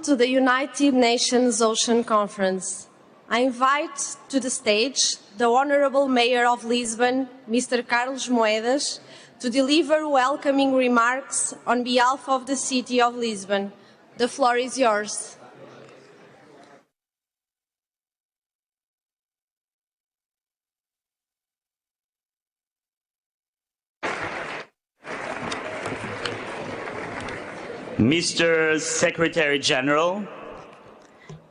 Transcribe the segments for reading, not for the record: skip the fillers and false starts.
Welcome to the United Nations Ocean Conference. I invite to the stage the Honourable Mayor of Lisbon, Mr. Carlos Moedas, to deliver welcoming remarks on behalf of the city of Lisbon. The floor is yours. Mr. Secretary General,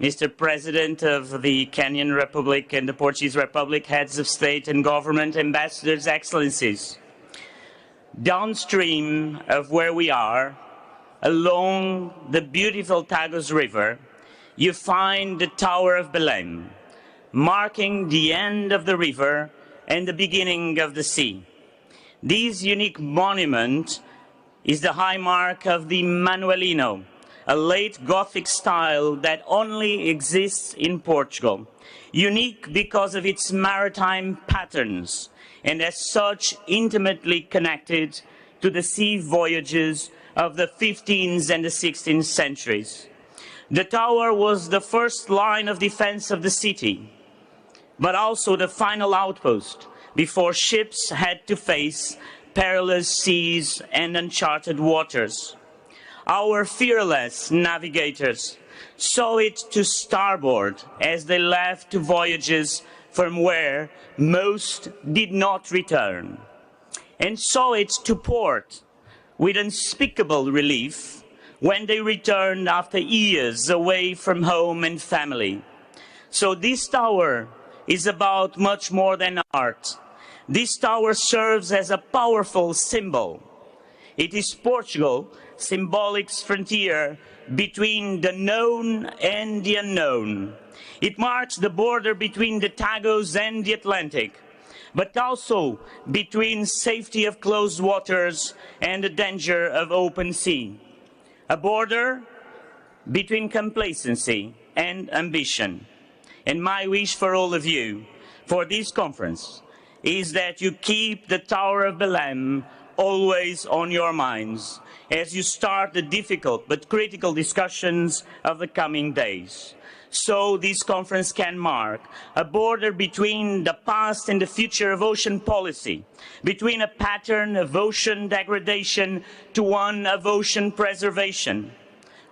Mr. President of the Kenyan Republic and the Portuguese Republic, heads of state and government, ambassadors, excellencies. Downstream of where we are, along the beautiful Tagus River, you find the Tower of Belém, marking the end of the river and the beginning of the sea. This unique monument is the high mark of the Manuelino, a late Gothic style that only exists in Portugal, unique because of its maritime patterns, and as such intimately connected to the sea voyages of the 15th and the 16th centuries. The tower was the first line of defense of the city, but also the final outpost before ships had to face perilous seas and uncharted waters. Our fearless navigators saw it to starboard as they left to voyages from where most did not return, and saw it to port with unspeakable relief when they returned after years away from home and family. So this tower is about much more than art. This tower serves as a powerful symbol. It is Portugal's symbolic frontier between the known and the unknown. It marks the border between the Tagus and the Atlantic, but also between safety of closed waters and the danger of open sea. A border between complacency and ambition. And my wish for all of you for this conference is that you keep the Tower of Belém always on your minds as you start the difficult but critical discussions of the coming days. So this conference can mark a border between the past and the future of ocean policy, between a pattern of ocean degradation to one of ocean preservation.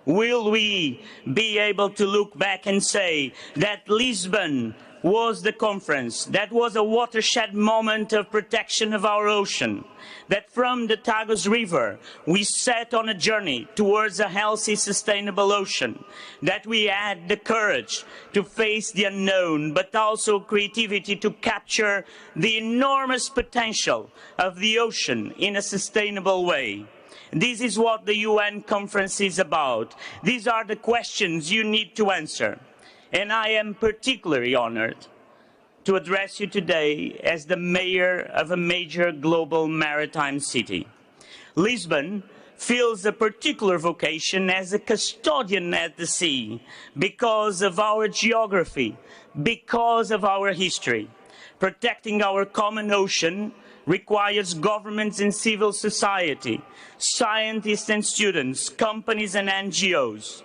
Will we be able to look back and say that Lisbon was the conference, that was a watershed moment of protection of our ocean, that from the Tagus River we set on a journey towards a healthy, sustainable ocean, that we had the courage to face the unknown, but also creativity to capture the enormous potential of the ocean in a sustainable way. This is what the UN conference is about. These are the questions you need to answer. And I am particularly honored to address you today as the mayor of a major global maritime city. Lisbon feels a particular vocation as a custodian at the sea because of our geography, because of our history. Protecting our common ocean requires governments and civil society, scientists and students, companies and NGOs.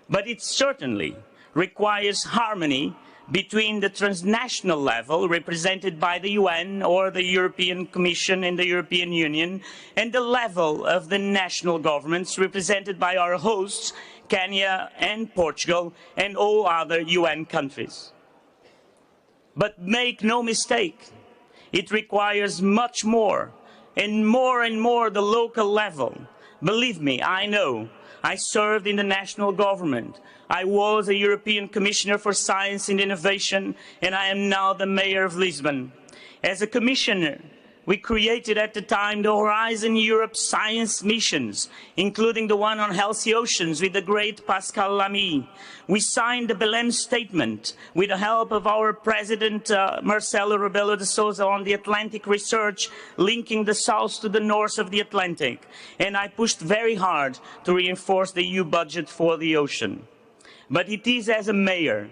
But it certainly requires harmony between the transnational level, represented by the UN or the European Commission and the European Union, and the level of the national governments, represented by our hosts, Kenya and Portugal, and all other UN countries. But make no mistake, it requires much more and more the local level. Believe me, I know. I served in the national government. I was a European Commissioner for Science and Innovation, and I am now the Mayor of Lisbon. As a Commissioner, we created at the time the Horizon Europe science missions, including the one on healthy oceans with the great Pascal Lamy. We signed the Belém Statement with the help of our President Marcelo Rebelo de Sousa on the Atlantic research, linking the south to the north of the Atlantic. And I pushed very hard to reinforce the EU budget for the ocean. But it is as a mayor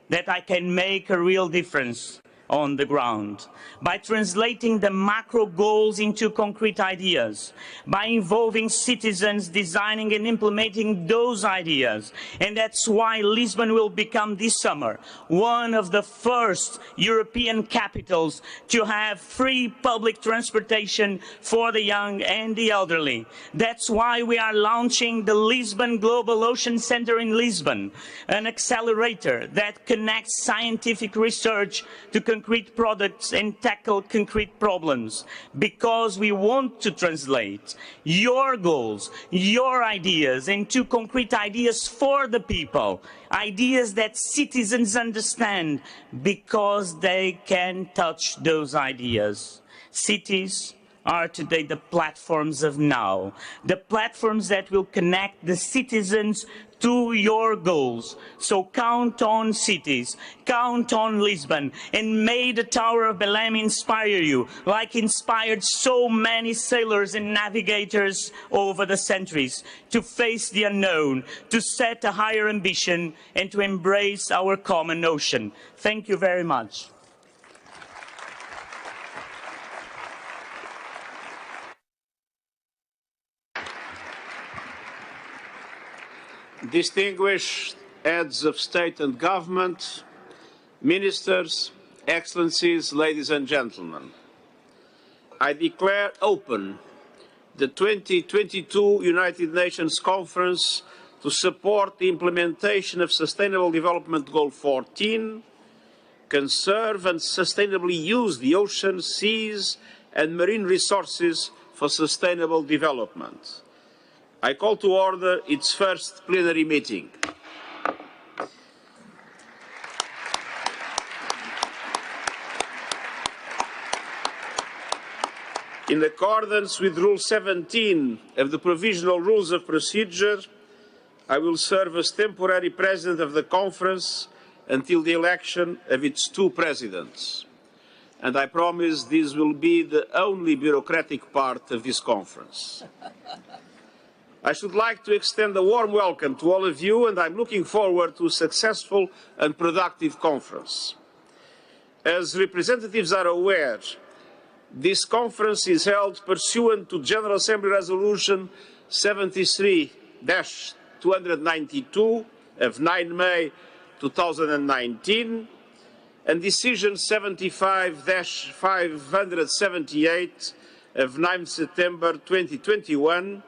that I can make a real difference on the ground, by translating the macro goals into concrete ideas, by involving citizens designing and implementing those ideas. And that's why Lisbon will become this summer one of the first European capitals to have free public transportation for the young and the elderly. That's why we are launching the Lisbon Global Ocean Center in Lisbon, an accelerator that connects scientific research to concrete products and tackle concrete problems, because we want to translate your goals, your ideas into concrete ideas for the people, ideas that citizens understand because they can touch those ideas. Cities are today the platforms of now, the platforms that will connect the citizens to your goals. So count on cities, count on Lisbon, and may the Tower of Belém inspire you, like inspired so many sailors and navigators over the centuries, to face the unknown, to set a higher ambition, and to embrace our common ocean. Thank you very much. Distinguished heads of state and government, ministers, excellencies, ladies and gentlemen, I declare open the 2022 United Nations Conference to support the implementation of Sustainable Development Goal 14, conserve and sustainably use the ocean, seas and marine resources for sustainable development. I call to order its first plenary meeting. In accordance with Rule 17 of the Provisional Rules of Procedure, I will serve as temporary President of the Conference until the election of its two presidents. And I promise this will be the only bureaucratic part of this conference. I should like to extend a warm welcome to all of you, and I'm looking forward to a successful and productive conference. As representatives are aware, this conference is held pursuant to General Assembly Resolution 73-292 of 9 May 2019 and Decision 75-578 of 9 September 2021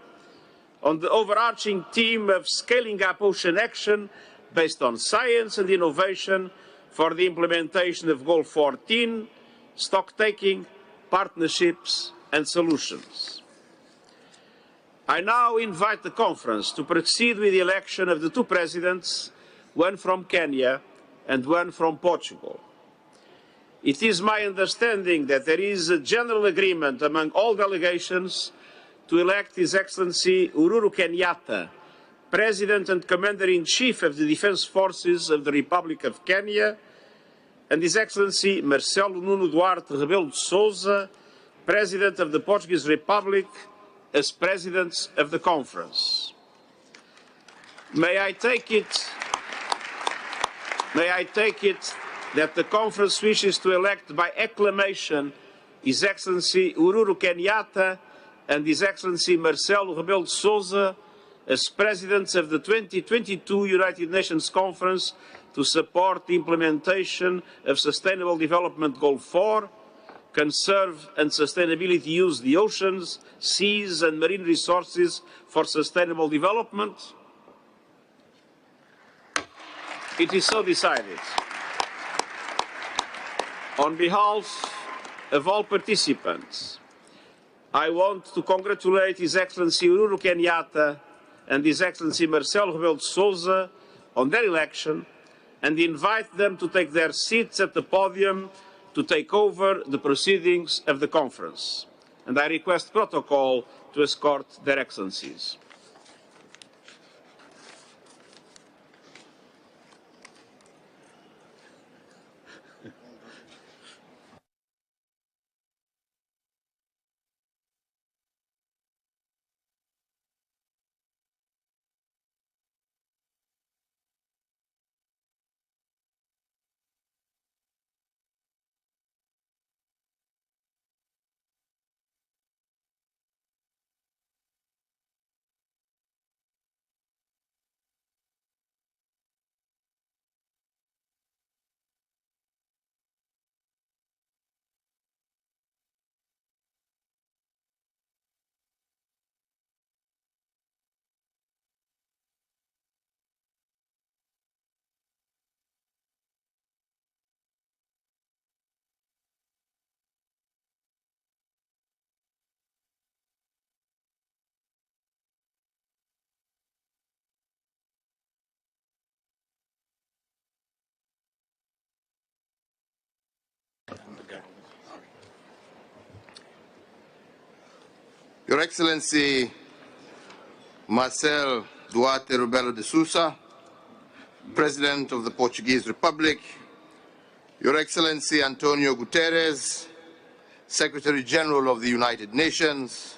on the overarching theme of scaling up ocean action based on science and innovation for the implementation of Goal 14, stock-taking, partnerships and solutions. I now invite the conference to proceed with the election of the two presidents, one from Kenya and one from Portugal. It is my understanding that there is a general agreement among all delegations to elect His Excellency Uhuru Kenyatta, President and Commander-in-Chief of the Defence Forces of the Republic of Kenya, and His Excellency Marcelo Nuno Duarte Rebelo de Sousa, President of the Portuguese Republic, as Presidents of the Conference. May I take it that the Conference wishes to elect by acclamation His Excellency Uhuru Kenyatta and His Excellency Marcelo Rebelo de Sousa as Presidents of the 2022 United Nations Conference to support the implementation of Sustainable Development Goal 4, conserve and sustainability use the oceans, seas and marine resources for sustainable development? It is so decided. On behalf of all participants, I want to congratulate His Excellency Uhuru Kenyatta and His Excellency Marcelo Rebelo de Sousa on their election and invite them to take their seats at the podium to take over the proceedings of the conference. And I request protocol to escort their excellencies. Your Excellency Marcelo Duarte Rebelo de Sousa, President of the Portuguese Republic, Your Excellency Antonio Guterres, Secretary General of the United Nations,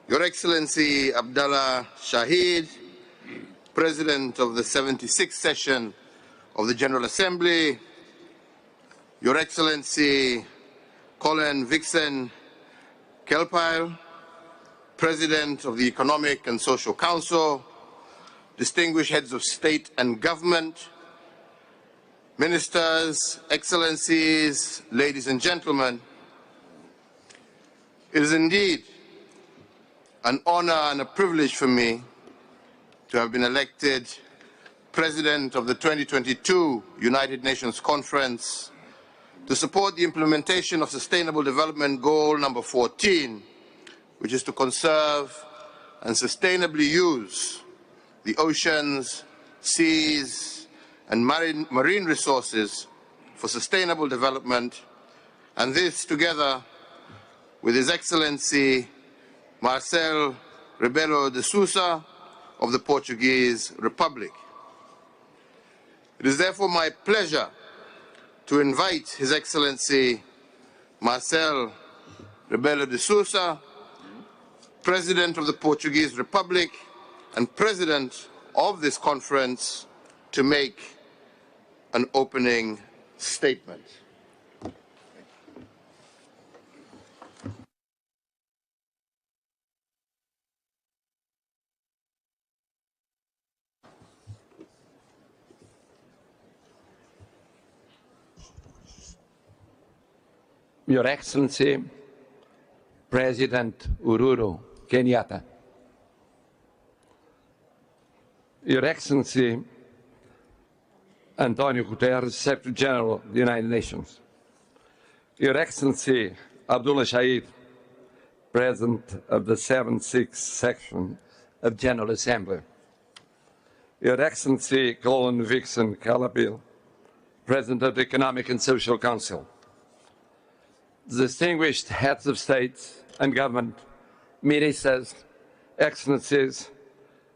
Your Excellency Abdallah Shahid, President of the 76th session of the General Assembly, Your Excellency Colin Vixen Kelpile, President of the Economic and Social Council, distinguished heads of state and government, ministers, excellencies, ladies and gentlemen, it is indeed an honor and a privilege for me to have been elected President of the 2022 United Nations Conference to support the implementation of Sustainable Development Goal number 14, which is to conserve and sustainably use the oceans, seas, and marine resources for sustainable development, and this together with His Excellency Marcelo Rebelo de Sousa of the Portuguese Republic. It is therefore my pleasure to invite His Excellency Marcelo Rebelo de Sousa, President of the Portuguese Republic and President of this conference, to make an opening statement. Your Excellency, President Uhuru Kenyatta, Your Excellency Antonio Guterres, Secretary General of the United Nations, Your Excellency Abdullah Shahid, President of the 76th Section of General Assembly, Your Excellency Colin Vixen Calapil, President of the Economic and Social Council, distinguished heads of state and government, ministers, excellencies,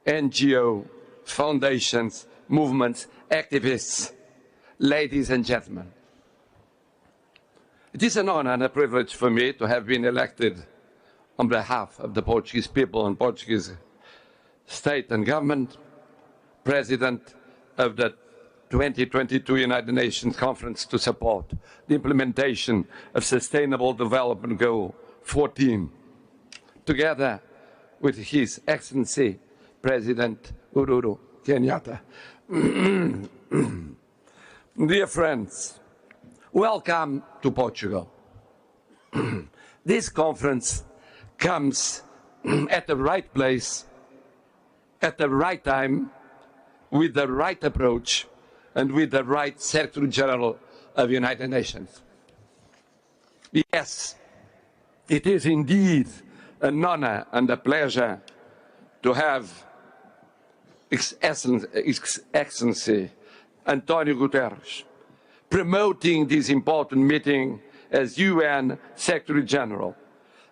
NGO, foundations, movements, activists, ladies and gentlemen. It is an honor and a privilege for me to have been elected on behalf of the Portuguese people and Portuguese state and government, President of the 2022 United Nations Conference to support the implementation of Sustainable Development Goal 14, together with His Excellency President Uhuru Kenyatta. Dear friends, welcome to Portugal. This conference comes at the right place, at the right time, with the right approach, and with the right Secretary General of the United Nations. Yes, it is indeed an honor and a pleasure to have His Excellency Antonio Guterres promoting this important meeting as UN Secretary General,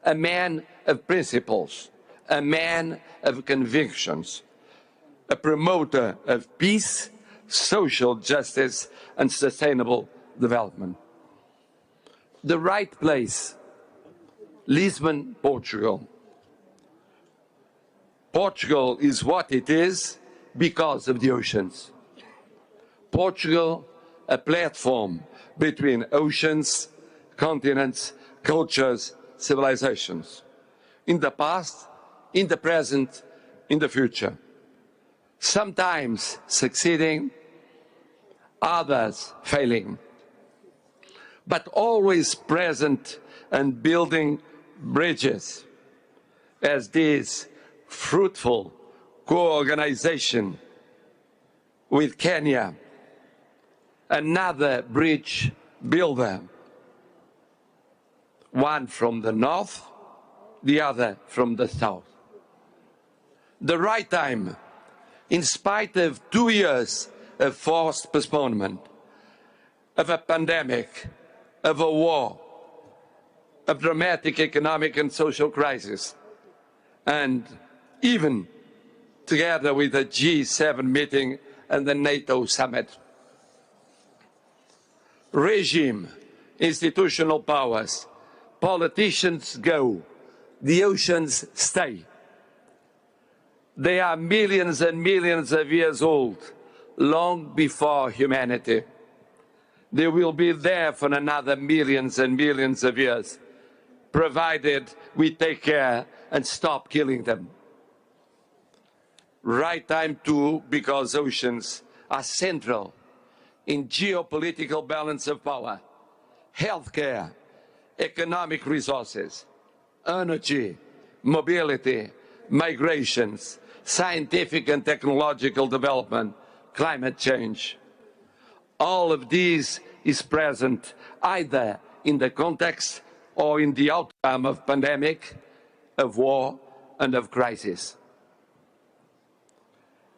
a man of principles, a man of convictions, a promoter of peace, social justice and sustainable development. The right place, Lisbon, Portugal. Portugal is what it is because of the oceans. Portugal, a platform between oceans, continents, cultures, civilizations. In the past, in the present, in the future. Sometimes succeeding, others failing, but always present and building bridges, as this fruitful co-organization with Kenya, another bridge builder, one from the north, the other from the south. The right time, in spite of 2 years of forced postponement, of a pandemic, of a war, of dramatic economic and social crisis, and even together with the G7 meeting and the NATO summit. Regime, institutional powers, politicians go, the oceans stay. They are millions and millions of years old, long before humanity. They will be there for another millions and millions of years, provided we take care and stop killing them. Right time too, because oceans are central in geopolitical balance of power, healthcare, economic resources, energy, mobility, migrations, scientific and technological development, climate change. All of these is present either in the context or in the outcome of pandemic, of war, and of crisis.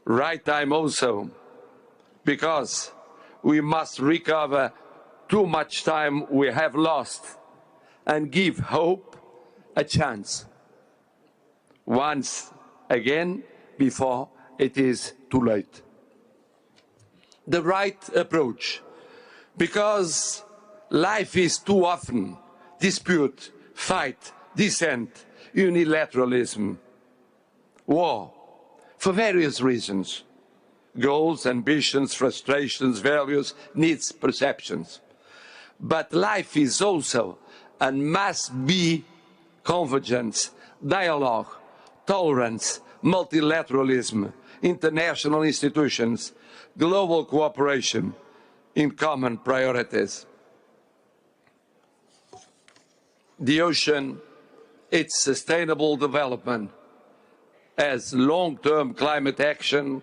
Right time also, because we must recover too much time we have lost and give hope a chance. Once again, before it is too late. The right approach, because life is too often dispute, fight, dissent, unilateralism, war, for various reasons. Goals, ambitions, frustrations, values, needs, perceptions. But life is also and must be convergence, dialogue, tolerance, multilateralism, international institutions, global cooperation in common priorities. The ocean, its sustainable development as long-term climate action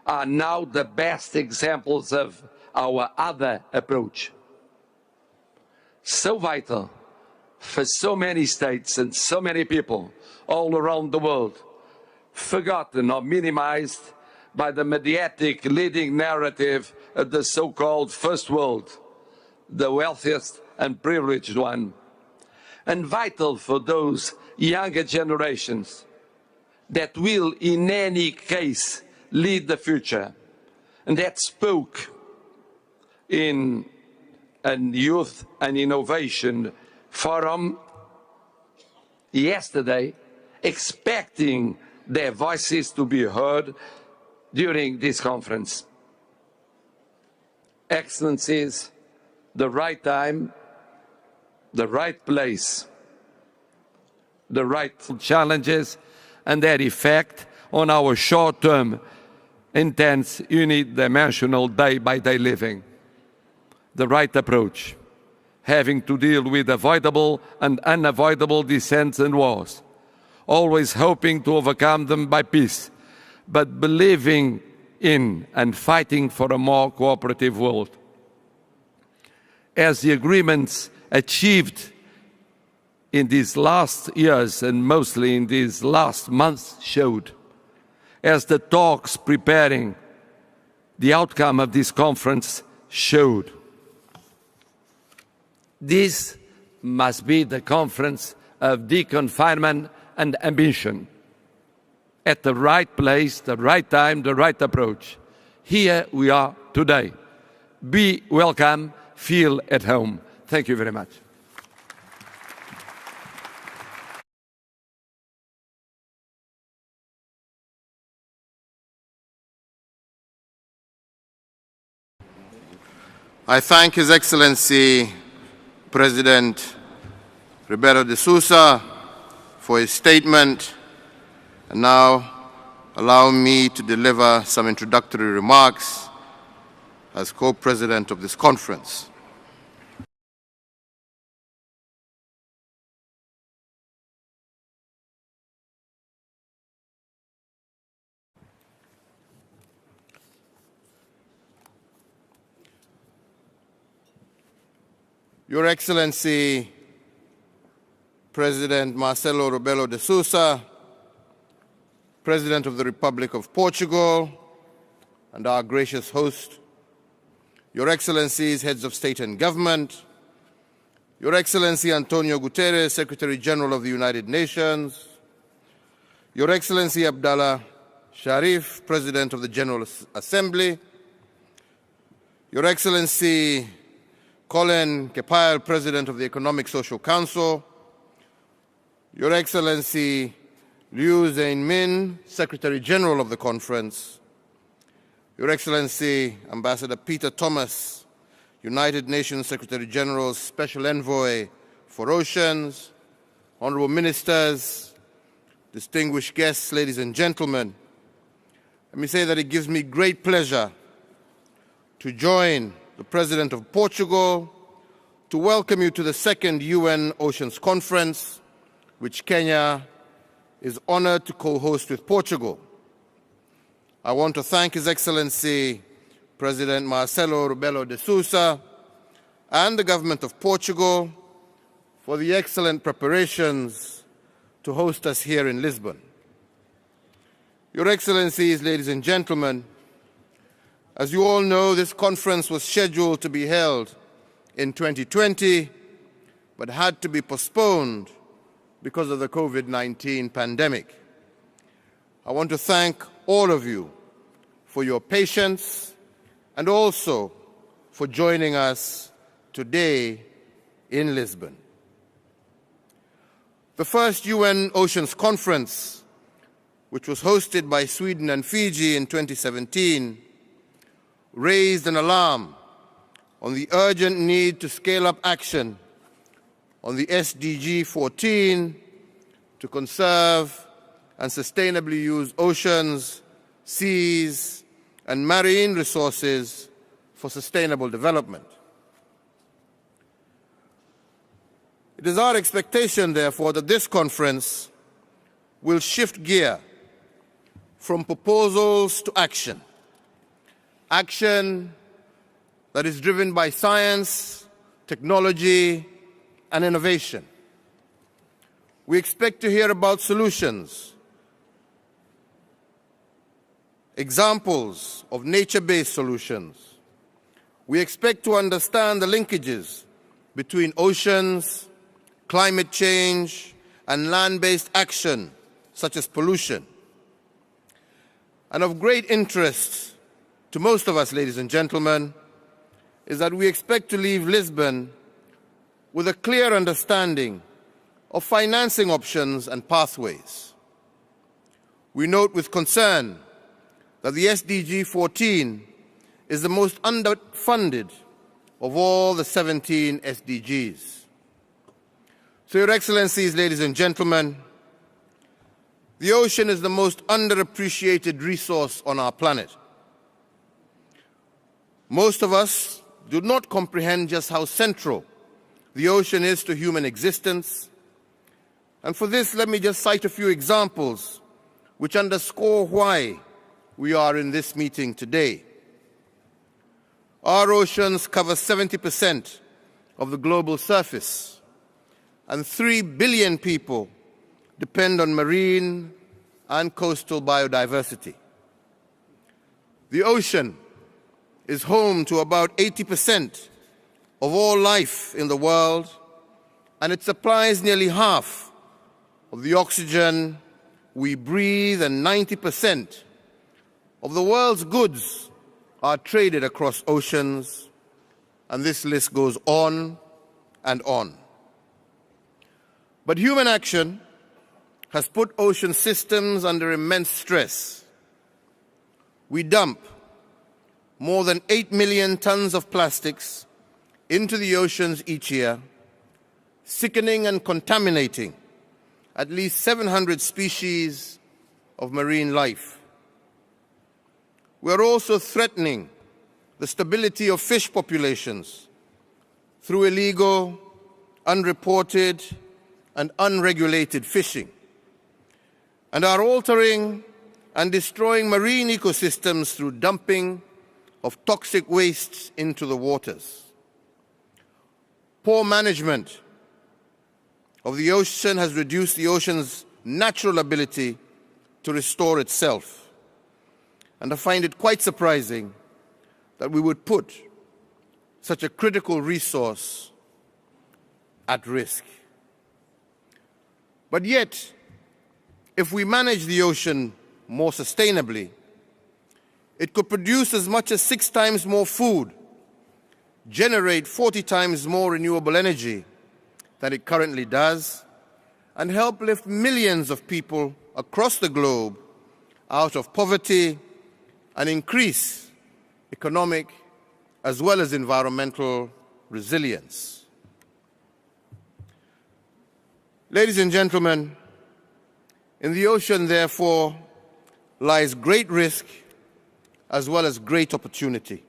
are now the best examples of our other approach. So vital for so many states and so many people all around the world, forgotten or minimized by the mediatic leading narrative of the so-called first world, the wealthiest and privileged one, and vital for those younger generations that will in any case lead the future, and that spoke in a youth and innovation forum yesterday, expecting their voices to be heard during this conference. Excellencies, the right time, the right place, the right challenges and their effect on our short-term, intense, unidimensional day-by-day living. The right approach, having to deal with avoidable and unavoidable dissents and wars, always hoping to overcome them by peace, but believing in and fighting for a more cooperative world. As the agreements achieved in these last years and mostly in these last months showed, as the talks preparing the outcome of this conference showed, this must be the conference of deconfinement and ambition. At the right place, the right time, the right approach. Here we are today. Be welcome, feel at home. Thank you very much. I thank His Excellency President Rebelo de Sousa for his statement, and now allow me to deliver some introductory remarks as co-president of this conference. Your Excellency, President Marcelo Rebelo de Sousa, President of the Republic of Portugal, and our gracious host, Your Excellencies, Heads of State and Government, Your Excellency Antonio Guterres, Secretary General of the United Nations, Your Excellency Abdallah Sharif, President of the General Assembly, Your Excellency Colin Kepail, President of the Economic Social Council, Your Excellency Liu Zhengmin, Secretary General of the Conference, Your Excellency Ambassador Peter Thomas, United Nations Secretary General's Special Envoy for Oceans, Honorable Ministers, distinguished guests, ladies and gentlemen, let me say that it gives me great pleasure to join the President of Portugal to welcome you to the second UN Oceans Conference, which Kenya is honored to co-host with Portugal. I want to thank His Excellency President Marcelo Rebelo de Sousa and the government of Portugal for the excellent preparations to host us here in Lisbon. Your Excellencies, ladies and gentlemen, as you all know, this conference was scheduled to be held in 2020, but had to be postponed because of the COVID-19 pandemic. I want to thank all of you for your patience and also for joining us today in Lisbon. The first UN Oceans Conference, which was hosted by Sweden and Fiji in 2017, raised an alarm on the urgent need to scale up action on the SDG 14 to conserve and sustainably use oceans, seas, and marine resources for sustainable development. It is our expectation, therefore, that this conference will shift gear from proposals to action. Action that is driven by science, technology, and innovation. We expect to hear about solutions, examples of nature-based solutions. We expect to understand the linkages between oceans, climate change, and land-based action, such as pollution. And of great interest to most of us, ladies and gentlemen, is that we expect to leave Lisbon with a clear understanding of financing options and pathways. We note with concern that the SDG 14 is the most underfunded of all the 17 SDGs. So, Your Excellencies, ladies and gentlemen, the ocean is the most underappreciated resource on our planet. Most of us do not comprehend just how central the ocean is to human existence. And for this, let me just cite a few examples which underscore why we are in this meeting today. Our oceans cover 70% of the global surface, and 3 billion people depend on marine and coastal biodiversity. The ocean is home to about 80% of all life in the world, and it supplies nearly half of the oxygen we breathe, and 90% of the world's goods are traded across oceans, and this list goes on and on. But human action has put ocean systems under immense stress. We dump more than 8 million tons of plastics into the oceans each year, sickening and contaminating at least 700 species of marine life. We are also threatening the stability of fish populations through illegal, unreported, and unregulated fishing, and are altering and destroying marine ecosystems through dumping of toxic wastes into the waters. Poor management of the ocean has reduced the ocean's natural ability to restore itself. And I find it quite surprising that we would put such a critical resource at risk. But yet, If we manage the ocean more sustainably, it could produce as much as 6 times more food, generate 40 times more renewable energy than it currently does, and help lift millions of people across the globe out of poverty and increase economic as well as environmental resilience. Ladies and gentlemen, in the ocean, therefore, lies great risk as well as great opportunity.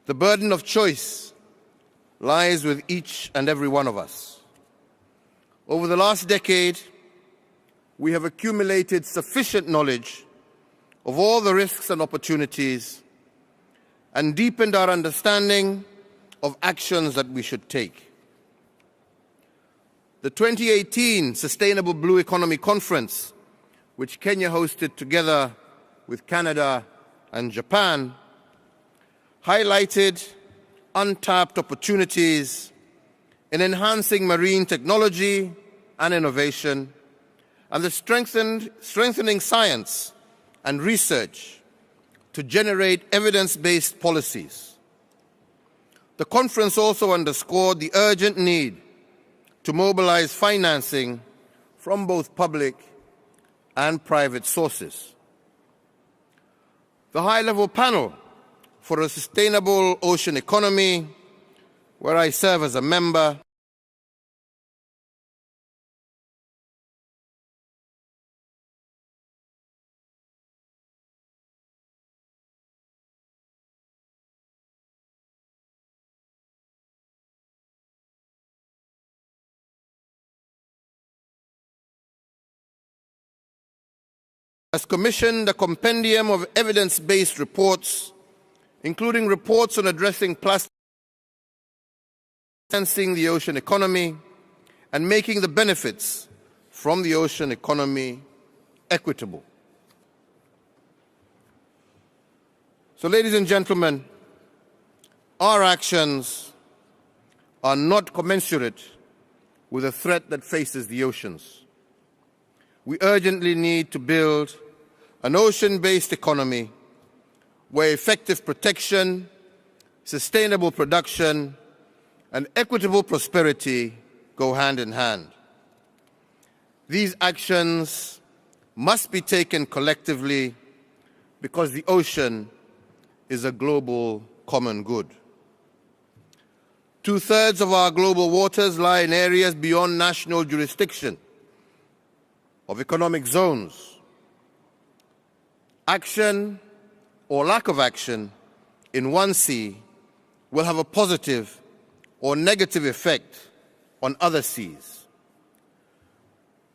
The burden of choice lies with each and every one of us. Over the last decade, we have accumulated sufficient knowledge of all the risks and opportunities and deepened our understanding of actions that we should take. The 2018 Sustainable Blue Economy Conference, which Kenya hosted together with Canada and Japan, highlighted untapped opportunities in enhancing marine technology and innovation, and the strengthening science and research to generate evidence-based policies. The conference also underscored the urgent need to mobilize financing from both public and private sources. The high-level panel for a sustainable ocean economy, where I serve as a member, has commissioned a compendium of evidence-based reports, including reports on addressing plastic, enhancing the ocean economy, and making the benefits from the ocean economy equitable. So, ladies and gentlemen, our actions are not commensurate with the threat that faces the oceans. We urgently need to build an ocean-based economy where effective protection, sustainable production, and equitable prosperity go hand in hand. These actions must be taken collectively because the ocean is a global common good. 2/3 of our global waters lie in areas beyond national jurisdiction of economic zones. Action or lack of action in one sea will have a positive or negative effect on other seas.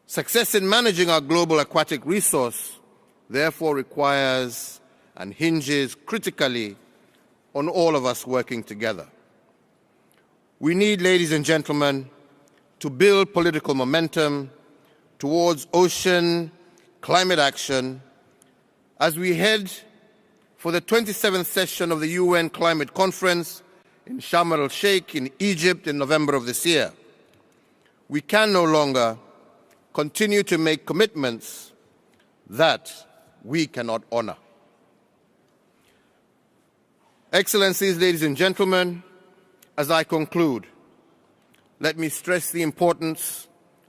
Success in managing our global aquatic resource therefore requires and hinges critically on all of us working together. We need, ladies and gentlemen, to build political momentum towards ocean climate action as we head for the 27th session of the UN Climate Conference in Sharm el-Sheikh in Egypt in November of this year. We can no longer continue to make commitments that we cannot honor. Excellencies, ladies and gentlemen, as I conclude, let me stress the importance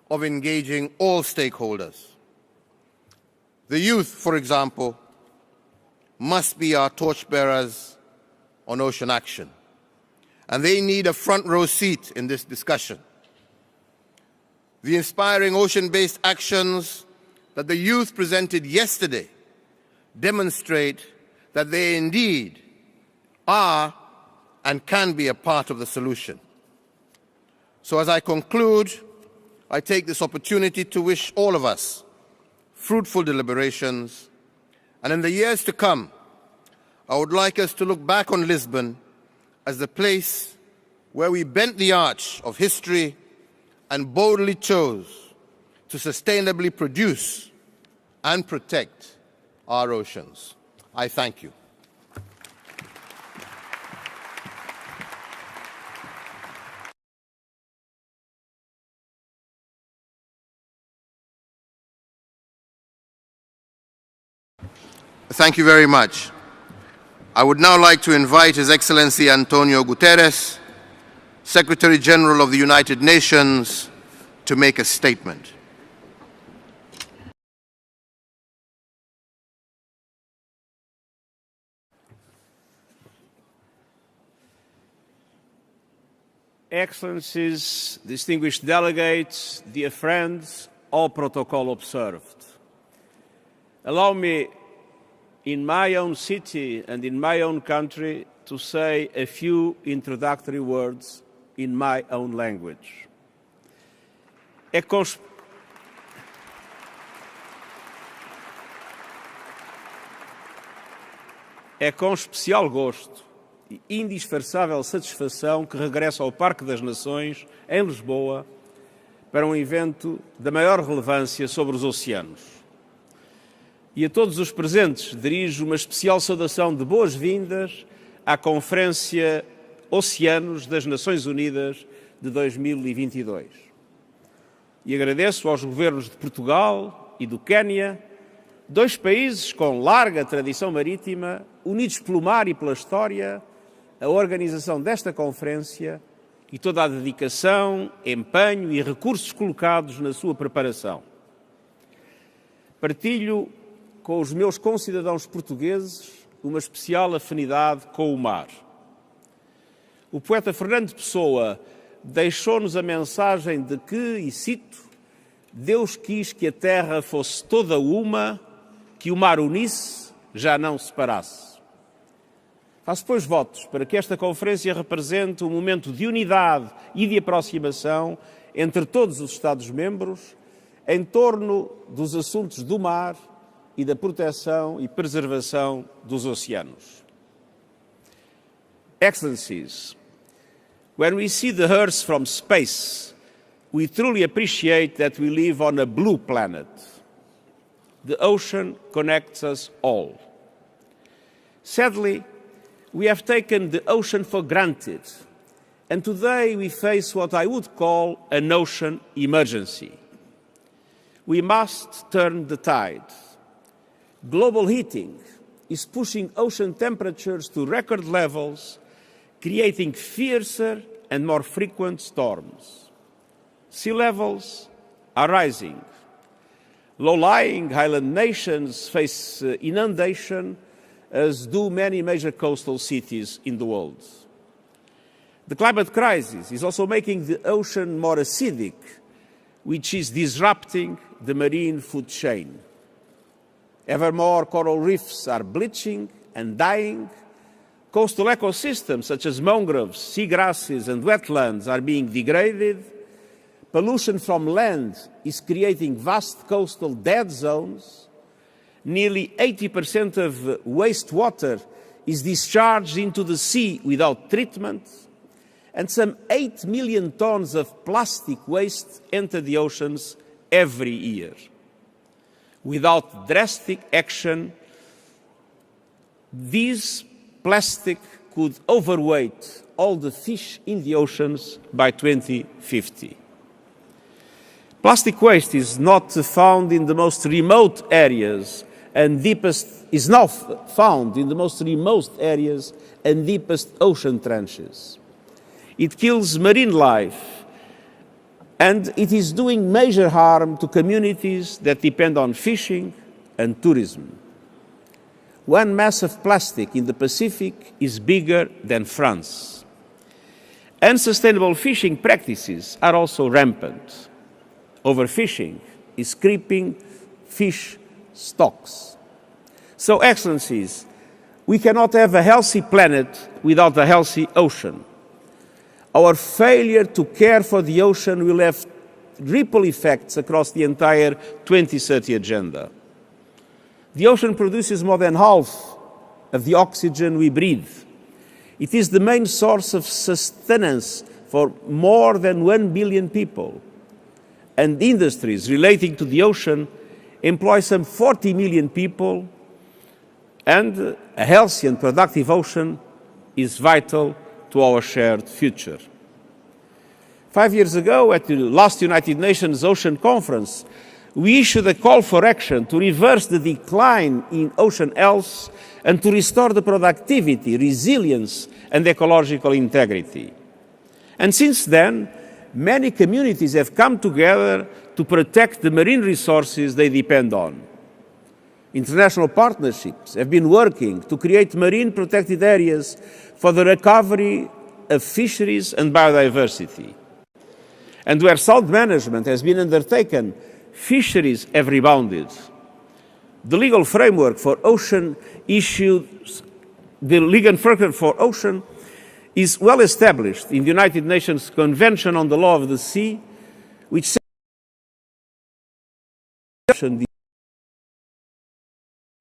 of engaging all stakeholders. The youth, for example, must be our torchbearers on ocean action, and they need a front row seat in this discussion. The inspiring ocean-based actions that the youth presented yesterday demonstrate that they indeed are and can be a part of the solution. So as I conclude, I take this opportunity to wish all of us fruitful deliberations, and in the years to come, I would like us to look back on Lisbon as the place where we bent the arch of history and boldly chose to sustainably produce and protect our oceans. I thank you. Thank you very much. I would now like to invite His Excellency Antonio Guterres, Secretary General of the United Nations, to make a statement. Excellencies, distinguished delegates, dear friends, all protocol observed. Allow me, in my own city and in my own country, to say a few introductory words in my own language. É com especial gosto e indisfarçável satisfação que regresso ao Parque das Nações, em Lisboa, para um evento da maior relevância sobre os oceanos. E a todos os presentes dirijo uma especial saudação de boas-vindas à Conferência Oceanos das Nações Unidas de 2022. E agradeço aos governos de Portugal e do Quénia, dois países com larga tradição marítima, unidos pelo mar e pela história, a organização desta conferência e toda a dedicação, empenho e recursos colocados na sua preparação. Partilho com os meus concidadãos portugueses uma especial afinidade com o mar. O poeta Fernando Pessoa deixou-nos a mensagem de que, e cito, Deus quis que a terra fosse toda uma, que o mar unisse, já não separasse. Faço, pois, votos para que esta conferência represente um momento de unidade e de aproximação entre todos os Estados-membros em torno dos assuntos do mar e da proteção e preservação dos oceanos. Excellencies, when we see the Earth from space, we truly appreciate that we live on a blue planet. The ocean connects us all. Sadly, we have taken the ocean for granted, and today we face what I would call an ocean emergency. We must turn the tide. Global heating is pushing ocean temperatures to record levels, creating fiercer and more frequent storms. Sea levels are rising. Low-lying island nations face inundation, as do many major coastal cities in the world. The climate crisis is also making the ocean more acidic, which is disrupting the marine food chain. Ever more coral reefs are bleaching and dying. Coastal ecosystems such as mangroves, seagrasses and wetlands are being degraded. Pollution from land is creating vast coastal dead zones. Nearly 80% of wastewater is discharged into the sea without treatment, and some 8 million tons of plastic waste enter the oceans every year. Without drastic action, this plastic could overweight all the fish in the oceans by 2050. Plastic waste is not found in the most remote areas and is now found in the most remote areas and deepest ocean trenches. It kills marine life, and it is doing major harm to communities that depend on fishing and tourism. One mass of plastic in the Pacific is bigger than France. Unsustainable fishing practices are also rampant. Overfishing is crippling fish stocks. So, Excellencies, we cannot have a healthy planet without a healthy ocean. Our failure to care for the ocean will have ripple effects across the entire 2030 agenda. The ocean produces more than half of the oxygen we breathe. It is the main source of sustenance for more than 1 billion people. And industries relating to the ocean employ some 40 million people, and a healthy and productive ocean is vital to our shared future. 5 years ago, at the last United Nations Ocean Conference, we issued a call for action to reverse the decline in ocean health and to restore the productivity, resilience, and ecological integrity. And since then, many communities have come together to protect the marine resources they depend on. International partnerships have been working to create marine protected areas for the recovery of fisheries and biodiversity. And where salt management has been undertaken, fisheries have rebounded. The legal framework for ocean issues, the legal framework for ocean is well established in the United Nations Convention on the Law of the Sea, which says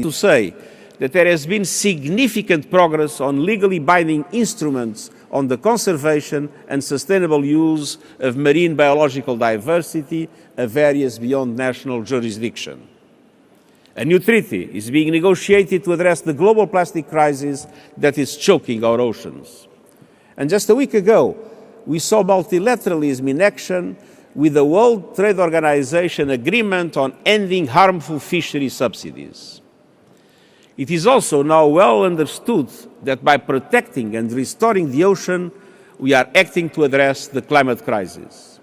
to say that there has been significant progress on legally binding instruments on the conservation and sustainable use of marine biological diversity of areas beyond national jurisdiction. A new treaty is being negotiated to address the global plastic crisis that is choking our oceans. And just a week ago, we saw multilateralism in action with the World Trade Organization agreement on ending harmful fishery subsidies. It is also now well understood that by protecting and restoring the ocean, we are acting to address the climate crisis.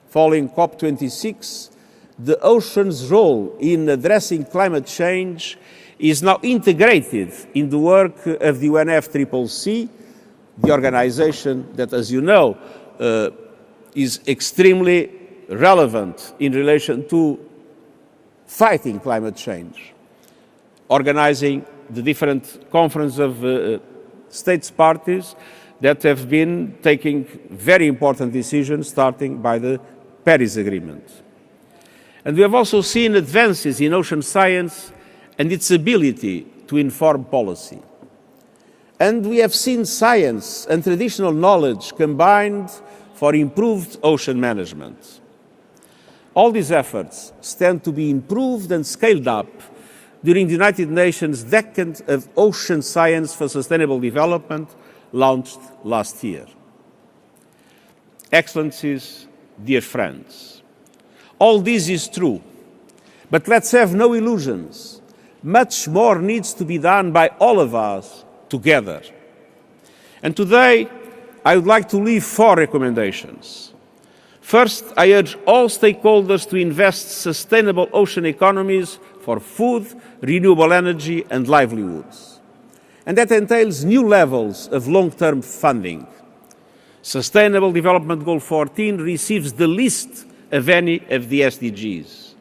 Following COP26, the ocean's role in addressing climate change is now integrated in the work of the UNFCCC, the organization that, as you know, is extremely relevant in relation to fighting climate change, organizing the different conference of states parties that have been taking very important decisions, starting by the Paris Agreement. And we have also seen advances in ocean science and its ability to inform policy. And we have seen science and traditional knowledge combined for improved ocean management. All these efforts stand to be improved and scaled up during the United Nations Decade of Ocean Science for Sustainable Development, launched last year. Excellencies, dear friends, all this is true, but let's have no illusions. Much more needs to be done by all of us together. And today, I would like to leave 4 recommendations. First, I urge all stakeholders to invest in sustainable ocean economies for food, renewable energy, and livelihoods. And that entails new levels of long-term funding. Sustainable Development Goal 14 receives the least of any of the SDGs.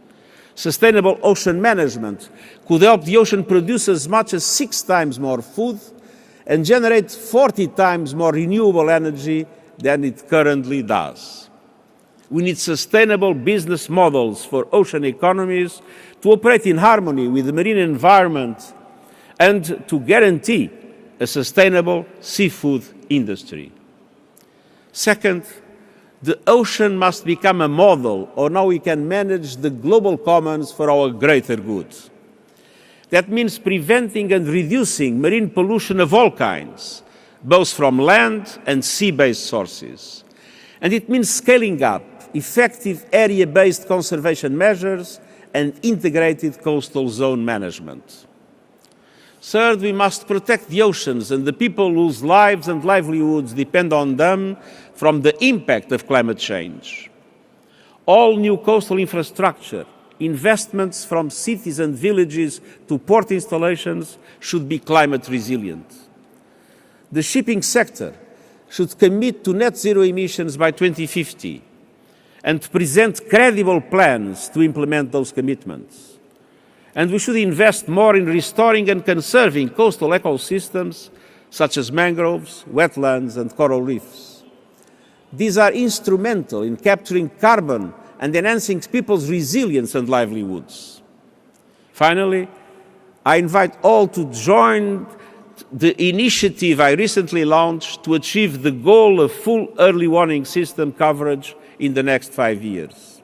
Sustainable ocean management could help the ocean produce as much as 6 times more food and generate 40 times more renewable energy than it currently does. We need sustainable business models for ocean economies to operate in harmony with the marine environment and to guarantee a sustainable seafood industry. Second, the ocean must become a model on how we can manage the global commons for our greater good. That means preventing and reducing marine pollution of all kinds, both from land and sea-based sources. And it means scaling up effective area-based conservation measures and integrated coastal zone management. Third, we must protect the oceans and the people whose lives and livelihoods depend on them from the impact of climate change. All new coastal infrastructure, investments from cities and villages to port installations should be climate resilient. The shipping sector should commit to net zero emissions by 2050 and present credible plans to implement those commitments. And we should invest more in restoring and conserving coastal ecosystems such as mangroves, wetlands, and coral reefs. These are instrumental in capturing carbon and enhancing people's resilience and livelihoods. Finally, I invite all to join the initiative I recently launched to achieve the goal of full early warning system coverage in the next 5 years.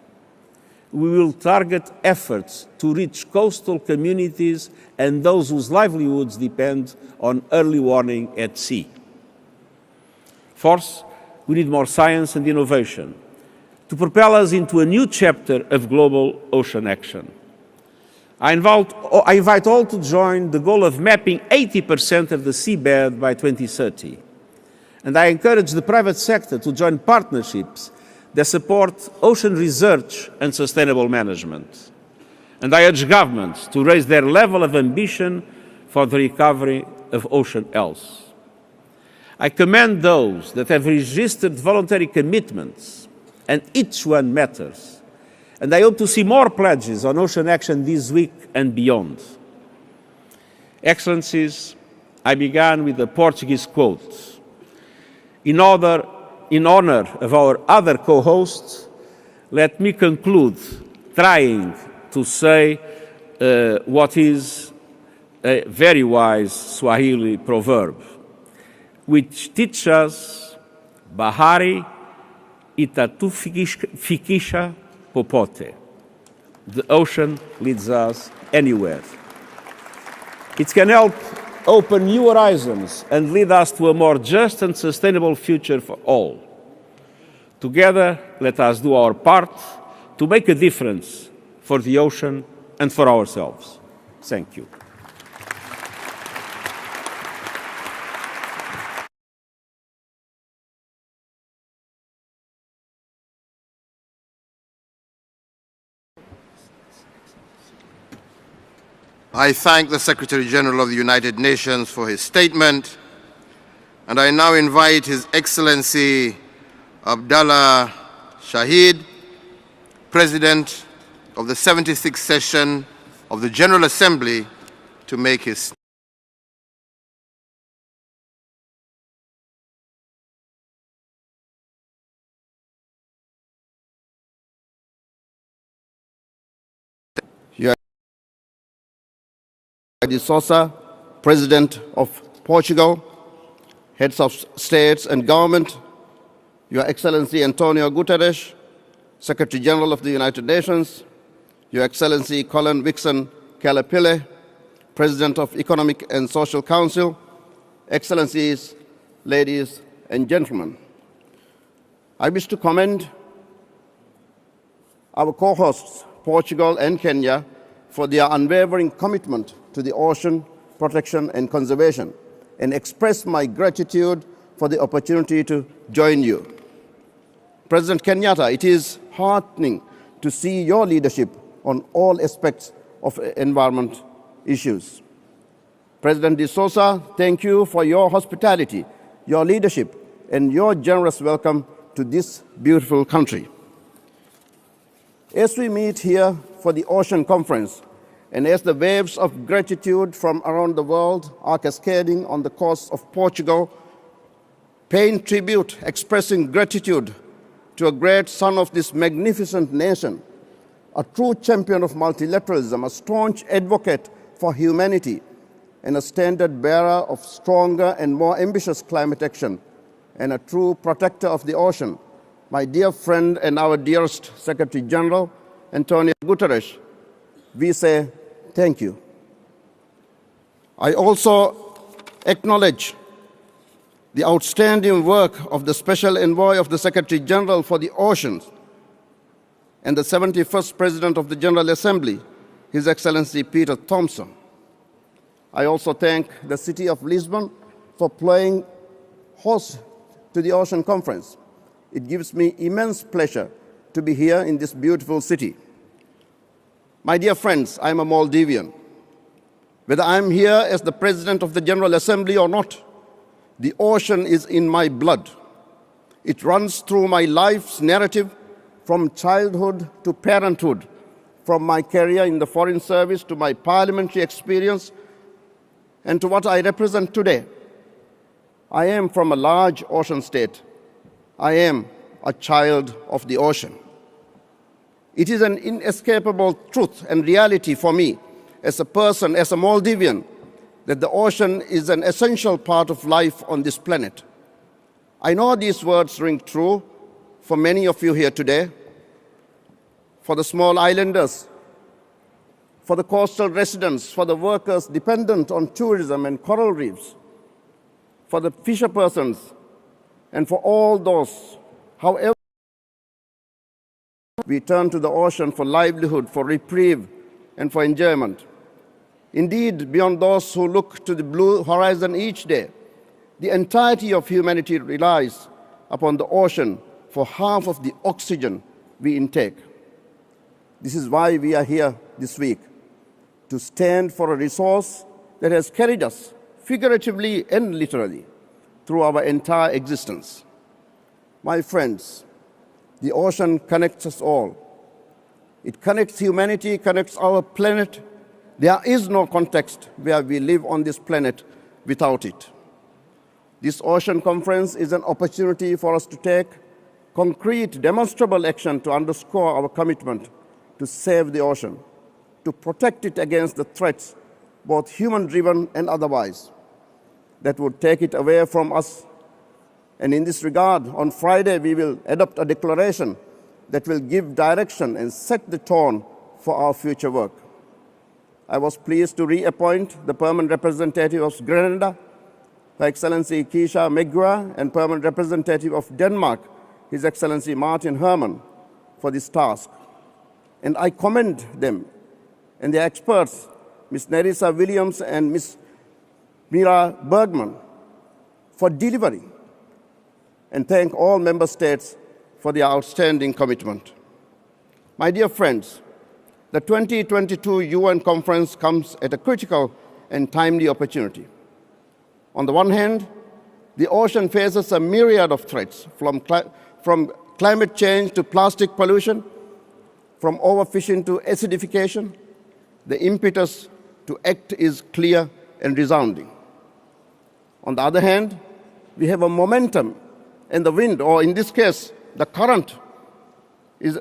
We will target efforts to reach coastal communities and those whose livelihoods depend on early warning at sea. Fourth, we need more science and innovation. to propel us into a new chapter of global ocean action. I invite all to join the goal of mapping 80% of the seabed by 2030. And I encourage the private sector to join partnerships that support ocean research and sustainable management. And I urge governments to raise their level of ambition for the recovery of ocean health. I commend those that have registered voluntary commitments, and each one matters. And I hope to see more pledges on ocean action this week and beyond. Excellencies, I began with a Portuguese quote. In honor of our other co-hosts, let me conclude trying to say what is a very wise Swahili proverb, which teaches us, bahari itatufikisha popote. The ocean leads us anywhere. It can help open new horizons and lead us to a more just and sustainable future for all. Together, let us do our part to make a difference for the ocean and for ourselves. Thank you. I thank the Secretary General of the United Nations for his statement, and I now invite His Excellency Abdallah Shahid, President of the 76th session of the General Assembly, to make his statement. De Sousa, President of Portugal, heads of states and government, Your Excellency Antonio Guterres, Secretary General of the United Nations, Your Excellency Colin Wixon Calapille, President of Economic and Social Council, Excellencies, ladies and gentlemen. I wish to commend our co-hosts, Portugal and Kenya, for their unwavering commitment to the ocean protection and conservation, and express my gratitude for the opportunity to join you. President Kenyatta, it is heartening to see your leadership on all aspects of environment issues. President de Sousa, thank you for your hospitality, your leadership, and your generous welcome to this beautiful country. As we meet here for the Ocean Conference, and as the waves of gratitude from around the world are cascading on the coast of Portugal, paying tribute, expressing gratitude to a great son of this magnificent nation, a true champion of multilateralism, a staunch advocate for humanity, and a standard bearer of stronger and more ambitious climate action, and a true protector of the ocean, my dear friend and our dearest Secretary General, Antonio Guterres. We say thank you. I also acknowledge the outstanding work of the Special Envoy of the Secretary General for the Oceans and the 71st President of the General Assembly, His Excellency Peter Thompson. I also thank the city of Lisbon for playing host to the Ocean Conference. It gives me immense pleasure to be here in this beautiful city. My dear friends, I'm a Maldivian. Whether I'm here as the President of the General Assembly or not, the ocean is in my blood. It runs through my life's narrative from childhood to parenthood, from my career in the Foreign Service to my parliamentary experience and to what I represent today. I am from a large ocean state. I am a child of the ocean. It is an inescapable truth and reality for me as a person, as a Maldivian, that the ocean is an essential part of life on this planet. I know these words ring true for many of you here today, for the small islanders, for the coastal residents, for the workers dependent on tourism and coral reefs, for the fisher persons, and for all those, however we turn to the ocean for livelihood, for reprieve, and for enjoyment. Indeed, beyond those who look to the blue horizon each day, the entirety of humanity relies upon the ocean for half of the oxygen we intake. This is why we are here this week, to stand for a resource that has carried us, figuratively and literally, through our entire existence. My friends, the ocean connects us all. It connects humanity, connects our planet. There is no context where we live on this planet without it. This ocean conference is an opportunity for us to take concrete, demonstrable action to underscore our commitment to save the ocean, to protect it against the threats, both human-driven and otherwise, that would take it away from us. And in this regard, on Friday, we will adopt a declaration that will give direction and set the tone for our future work. I was pleased to reappoint the permanent representative of Grenada, Her Excellency Keisha Megura, and permanent representative of Denmark, His Excellency Martin Herman, for this task. And I commend them and their experts, Ms. Nerissa Williams and Ms. Mira Bergman, for delivering, and thank all member states for their outstanding commitment. My dear friends, the 2022 UN conference comes at a critical and timely opportunity. On the one hand, the ocean faces a myriad of threats, from climate change to plastic pollution, from overfishing to acidification. The impetus to act is clear and resounding. On the other hand, we have a momentum, and the wind, or in this case, the current, is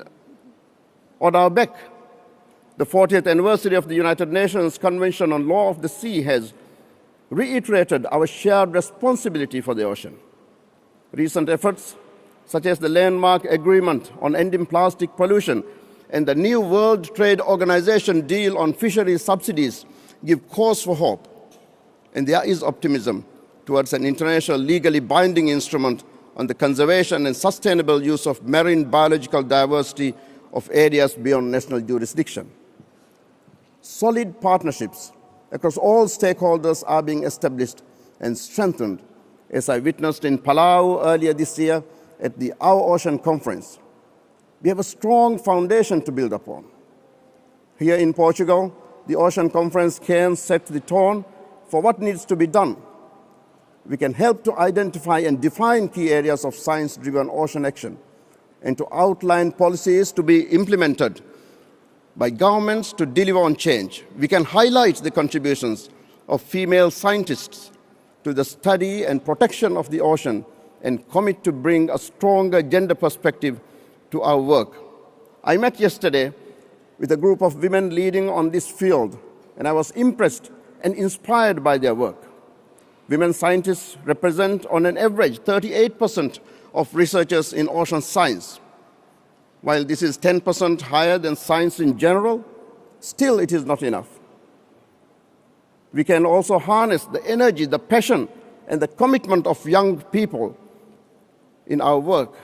on our back. The 40th anniversary of the United Nations Convention on Law of the Sea has reiterated our shared responsibility for the ocean. Recent efforts, such as the landmark agreement on ending plastic pollution and the new World Trade Organization deal on fisheries subsidies, give cause for hope. And there is optimism towards an international legally binding instrument on the conservation and sustainable use of marine biological diversity of areas beyond national jurisdiction. Solid partnerships across all stakeholders are being established and strengthened, as I witnessed in Palau earlier this year at the Our Ocean Conference. We have a strong foundation to build upon. Here in Portugal, the Ocean Conference can set the tone for what needs to be done. We can help to identify and define key areas of science-driven ocean action and to outline policies to be implemented by governments to deliver on change. We can highlight the contributions of female scientists to the study and protection of the ocean and commit to bring a stronger gender perspective to our work. I met yesterday with a group of women leading on this field, and I was impressed and inspired by their work. Women scientists represent, on an average, 38% of researchers in ocean science. While this is 10% higher than science in general, still it is not enough. We can also harness the energy, the passion, and the commitment of young people in our work.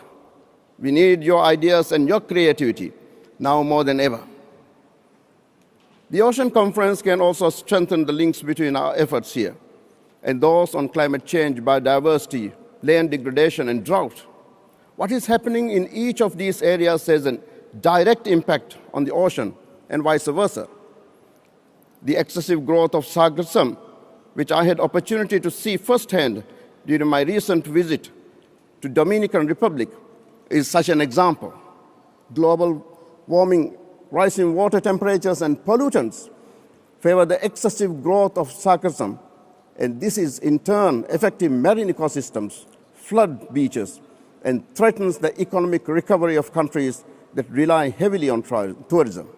We need your ideas and your creativity now more than ever. The Ocean Conference can also strengthen the links between our efforts here and those on climate change, biodiversity, land degradation, and drought. What is happening in each of these areas has a direct impact on the ocean and vice versa. The excessive growth of sargassum, which I had opportunity to see firsthand during my recent visit to Dominican Republic, is such an example. Global warming, rising water temperatures, and pollutants favor the excessive growth of sargassum, and this is in turn affecting marine ecosystems, flood beaches, and threatens the economic recovery of countries that rely heavily on tourism.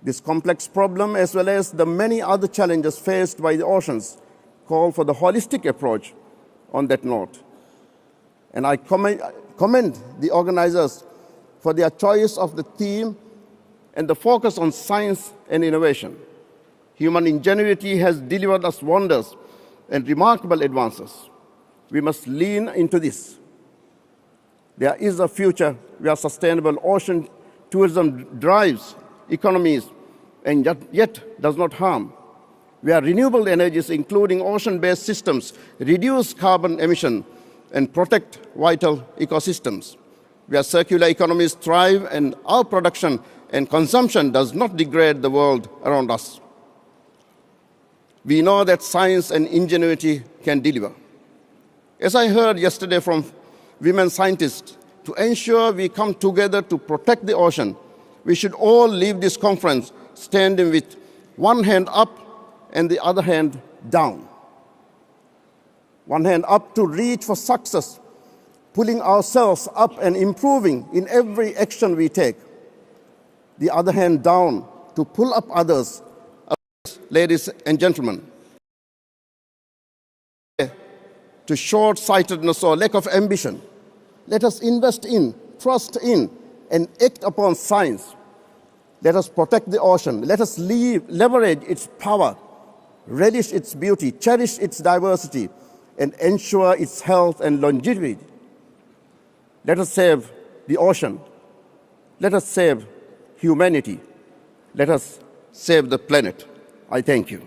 This complex problem, as well as the many other challenges faced by the oceans, call for the holistic approach on that note. And I commend the organizers for their choice of the theme and the focus on science and innovation. Human ingenuity has delivered us wonders and remarkable advances. We must lean into this. There is a future where sustainable ocean tourism drives economies and yet does not harm, where renewable energies, including ocean-based systems, reduce carbon emission and protect vital ecosystems, where circular economies thrive and our production and consumption does not degrade the world around us. We know that science and ingenuity can deliver. As I heard yesterday from women scientists, to ensure we come together to protect the ocean, we should all leave this conference standing with one hand up and the other hand down. One hand up to reach for success, pulling ourselves up and improving in every action we take. The other hand down to pull up others. Ladies and gentlemen, to short-sightedness or lack of ambition, let us invest in, trust in, and act upon science. Let us protect the ocean. Let us leverage its power, relish its beauty, cherish its diversity, and ensure its health and longevity. Let us save the ocean. Let us save humanity. Let us save the planet. I thank you.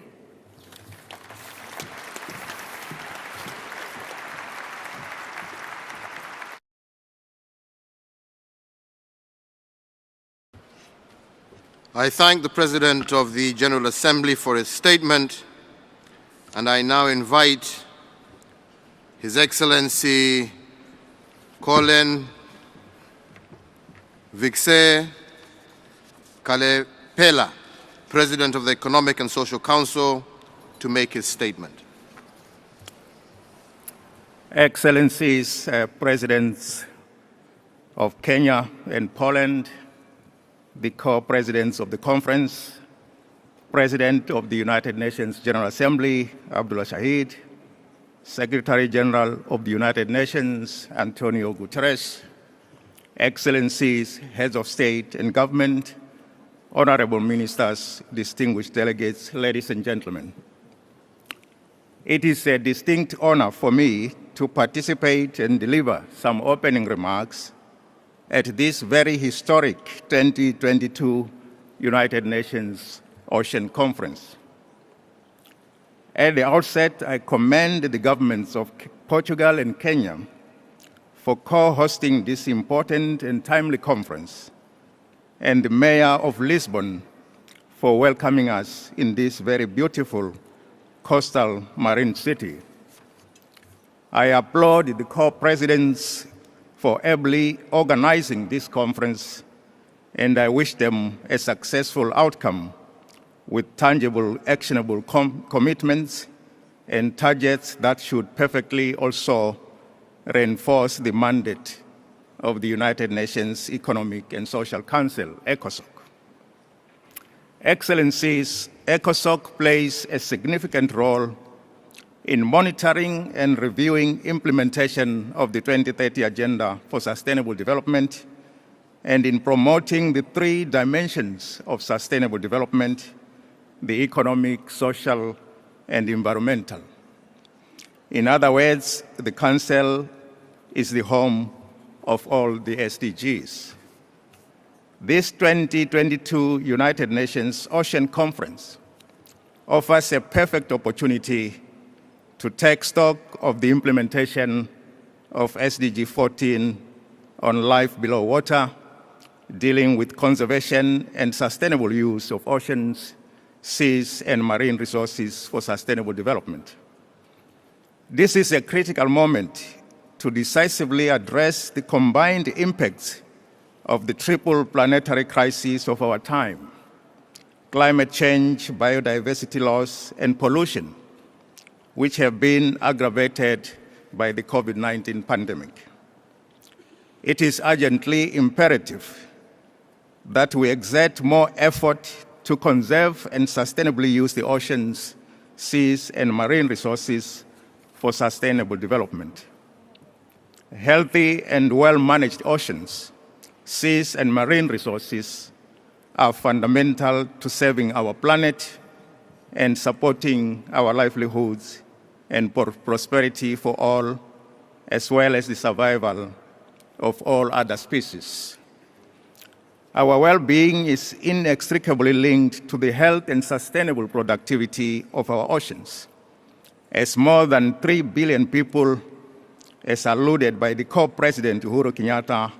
I thank the President of the General Assembly for his statement, and I now invite His Excellency Colin Vixe Kalepela, President of the Economic and Social Council, to make his statement. Excellencies, Presidents of Kenya and Poland, the co-presidents of the conference, President of the United Nations General Assembly, Abdullah Shahid, Secretary General of the United Nations, Antonio Guterres, Excellencies, Heads of State and Government, Honorable Ministers, distinguished delegates, ladies and gentlemen. It is a distinct honor for me to participate and deliver some opening remarks at this very historic 2022 United Nations Ocean Conference. At the outset, I commend the governments of Portugal and Kenya for co-hosting this important and timely conference, and the Mayor of Lisbon for welcoming us in this very beautiful coastal marine city. I applaud the co-presidents for ably organizing this conference, and I wish them a successful outcome with tangible, actionable commitments and targets that should perfectly also reinforce the mandate of the United Nations Economic and Social Council, ECOSOC. Excellencies, ECOSOC plays a significant role in monitoring and reviewing implementation of the 2030 Agenda for Sustainable Development and in promoting the three dimensions of sustainable development: the economic, social, and environmental. In other words, the Council is the home of all the SDGs. This 2022 United Nations Ocean Conference offers a perfect opportunity to take stock of the implementation of SDG 14 on life below water, dealing with conservation and sustainable use of oceans, seas, and marine resources for sustainable development. This is a critical moment to decisively address the combined impacts of the triple planetary crises of our time: climate change, biodiversity loss, and pollution, which have been aggravated by the COVID-19 pandemic. It is urgently imperative that we exert more effort to conserve and sustainably use the oceans, seas, and marine resources for sustainable development. Healthy and well-managed oceans, seas, and marine resources are fundamental to saving our planet and supporting our livelihoods and prosperity for all, as well as the survival of all other species. Our well-being is inextricably linked to the health and sustainable productivity of our oceans, as more than 3 billion people, as alluded by the co-president Uhuru Kenyatta,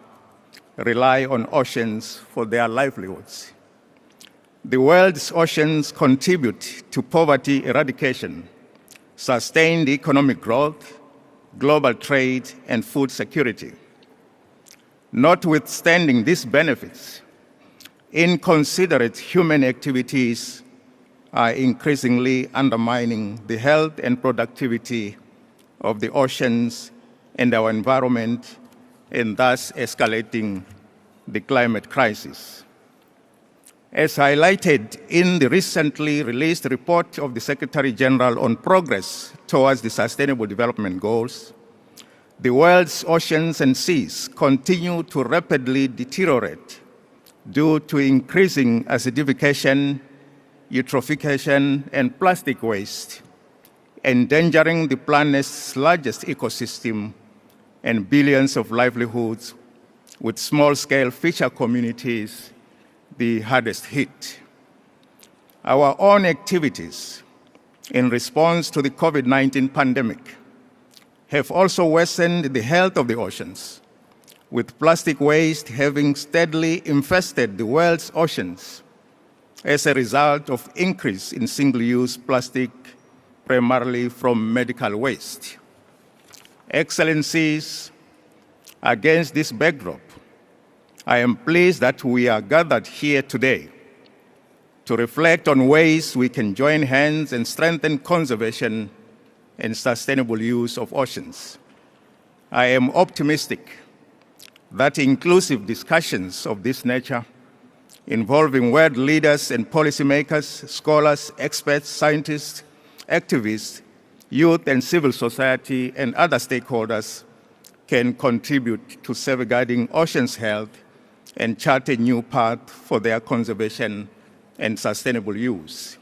rely on oceans for their livelihoods. The world's oceans contribute to poverty eradication, sustained economic growth, global trade, and food security. Notwithstanding these benefits, inconsiderate human activities are increasingly undermining the health and productivity of the oceans and our environment, and thus escalating the climate crisis. As highlighted in the recently released report of the Secretary General on progress towards the Sustainable Development Goals, the world's oceans and seas continue to rapidly deteriorate due to increasing acidification, eutrophication, and plastic waste, endangering the planet's largest ecosystem and billions of livelihoods, with small-scale fisher communities the hardest hit. Our own activities in response to the COVID-19 pandemic have also worsened the health of the oceans, with plastic waste having steadily infested the world's oceans as a result of increase in single-use plastic, primarily from medical waste. Excellencies, against this backdrop, I am pleased that we are gathered here today to reflect on ways we can join hands and strengthen conservation and sustainable use of oceans. I am optimistic that inclusive discussions of this nature, involving world leaders and policymakers, scholars, experts, scientists, activists, youth and civil society, and other stakeholders, can contribute to safeguarding oceans' health and chart a new path for their conservation and sustainable use.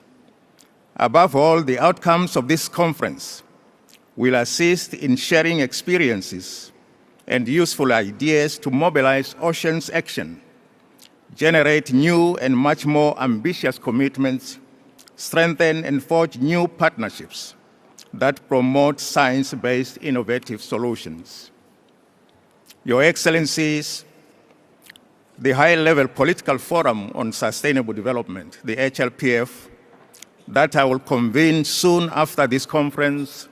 Above all, the outcomes of this conference will assist in sharing experiences and useful ideas to mobilize oceans action, generate new and much more ambitious commitments, strengthen and forge new partnerships that promote science-based innovative solutions. Your Excellencies, the High-Level Political Forum on Sustainable Development, the HLPF, that I will convene soon after this conference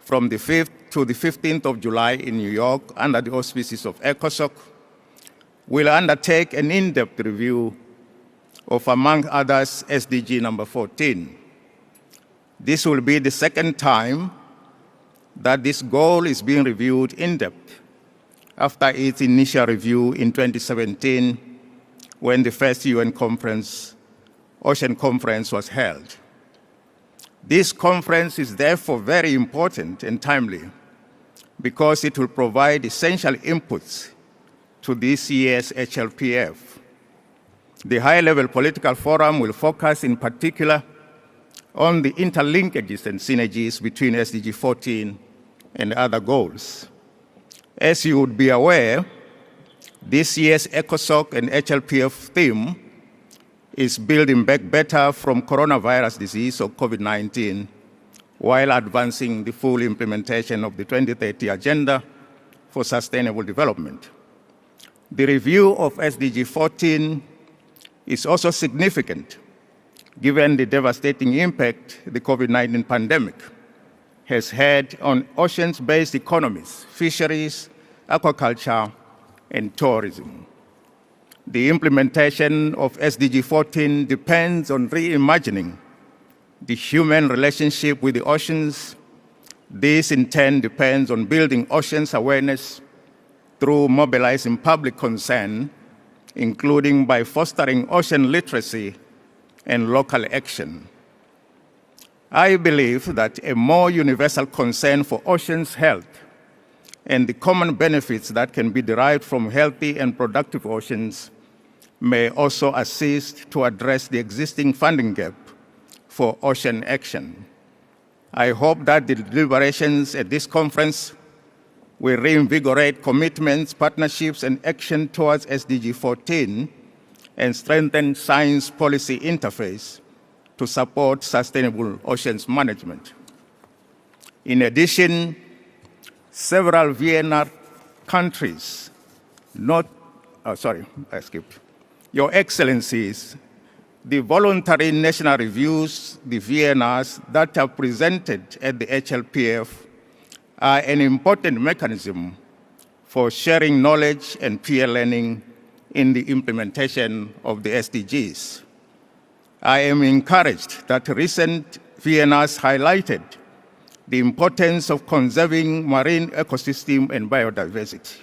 from the 5th to the 15th of July in New York under the auspices of ECOSOC, will undertake an in-depth review of, among others, SDG number 14. This will be the second time that this goal is being reviewed in depth after its initial review in 2017 when the first UN conference, Ocean Conference, was held. This conference is therefore very important and timely because it will provide essential inputs to this year's HLPF. The High-Level Political Forum will focus in particular on the interlinkages and synergies between SDG 14 and other goals. As you would be aware, this year's ECOSOC and HLPF theme is Building Back Better from Coronavirus Disease or COVID-19, while advancing the full implementation of the 2030 Agenda for Sustainable Development. The review of SDG 14 is also significant given the devastating impact the COVID-19 pandemic has had on oceans-based economies, fisheries, aquaculture, and tourism. The implementation of SDG 14 depends on reimagining the human relationship with the oceans. This, in turn, depends on building oceans awareness through mobilizing public concern, including by fostering ocean literacy and local action. I believe that a more universal concern for oceans' health and the common benefits that can be derived from healthy and productive oceans may also assist to address the existing funding gap for ocean action. I hope that the deliberations at this conference We reinvigorate commitments, partnerships, and action towards SDG 14 and strengthen science policy interface to support sustainable oceans management. In addition, several VNR countries, Your Excellencies, the voluntary national reviews, the VNRs that are presented at the HLPF are an important mechanism for sharing knowledge and peer learning in the implementation of the SDGs. I am encouraged that recent VNRs highlighted the importance of conserving marine ecosystem and biodiversity.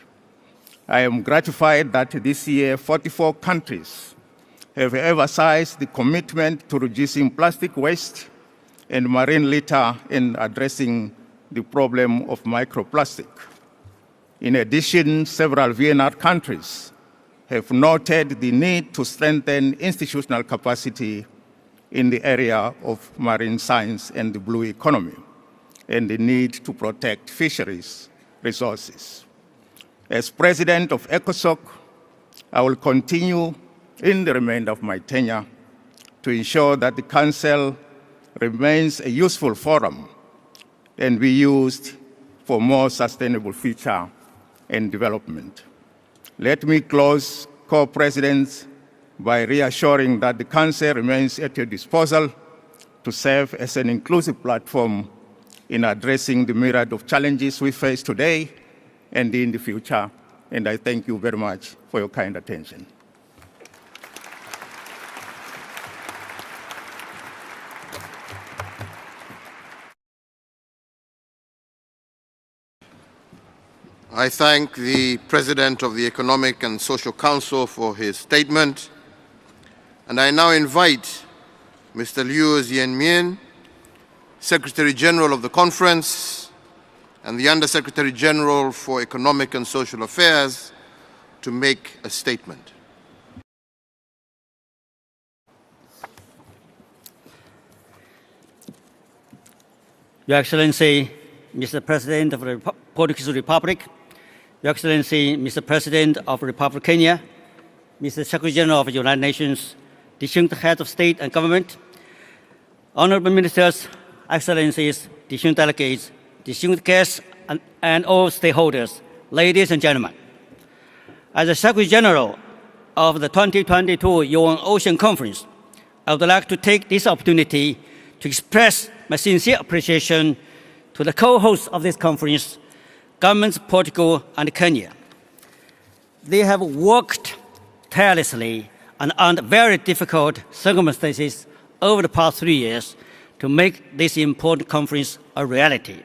I am gratified that this year 44 countries have emphasized the commitment to reducing plastic waste and marine litter and addressing the problem of microplastic. In addition, several VNR countries have noted the need to strengthen institutional capacity in the area of marine science and the blue economy, and the need to protect fisheries resources. As President of ECOSOC, I will continue in the remainder of my tenure to ensure that the Council remains a useful forum and be used for more sustainable future and development. Let me close, co-presidents, by reassuring that the Council remains at your disposal to serve as an inclusive platform in addressing the myriad of challenges we face today and in the future. And I thank you very much for your kind attention. I thank the President of the Economic and Social Council for his statement, and I now invite Mr. Liu Zhenmian, Secretary General of the Conference and the Undersecretary General for Economic and Social Affairs, to make a statement. Your Excellency, Mr. President of the Portuguese Republic, Your Excellency, Mr. President of the Republic of Kenya, Mr. Secretary General of the United Nations, distinguished heads of state and government, honorable ministers, excellencies, distinguished delegates, distinguished guests, and all stakeholders, ladies and gentlemen. As the Secretary General of the 2022 UN Ocean Conference, I would like to take this opportunity to express my sincere appreciation to the co-hosts of this conference, governments of Portugal and Kenya. They have worked tirelessly and under very difficult circumstances over the past 3 years to make this important conference a reality.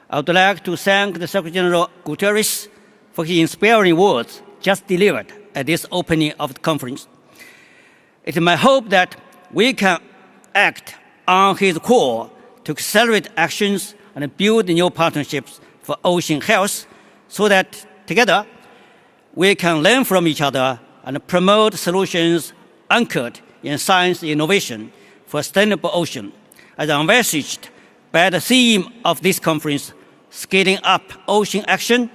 I would like to thank the Secretary General Guterres for his inspiring words just delivered at this opening of the conference. It is my hope that we can act on his call to accelerate actions and build new partnerships for ocean health so that together we can learn from each other and promote solutions anchored in science and innovation for a sustainable ocean, as envisaged by the theme of this conference, Scaling Up Ocean Action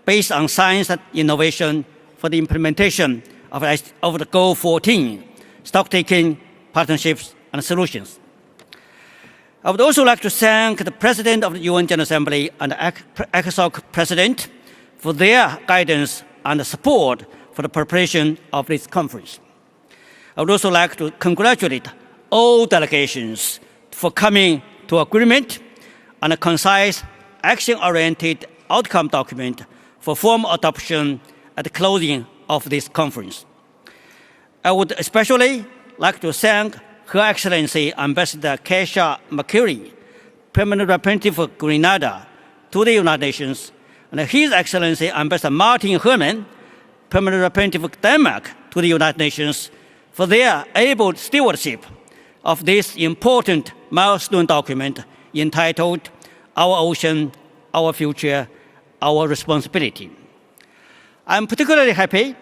based on science and innovation for the implementation of the Goal 14, stock-taking, partnerships, and solutions. I would also like to thank the President of the UN General Assembly and the ECOSOC President for their guidance and support for the preparation of this conference. I would also like to congratulate all delegations for coming to agreement on a concise, action-oriented outcome document for formal adoption at the closing of this conference. I would especially like to thank Her Excellency Ambassador Keisha McCurry, Permanent Representative for Grenada to the United Nations, and His Excellency Ambassador Martin Herman, Permanent Representative of Denmark to the United Nations, for their able stewardship of this important milestone document entitled Our Ocean, Our Future, Our Responsibility. I'm particularly happy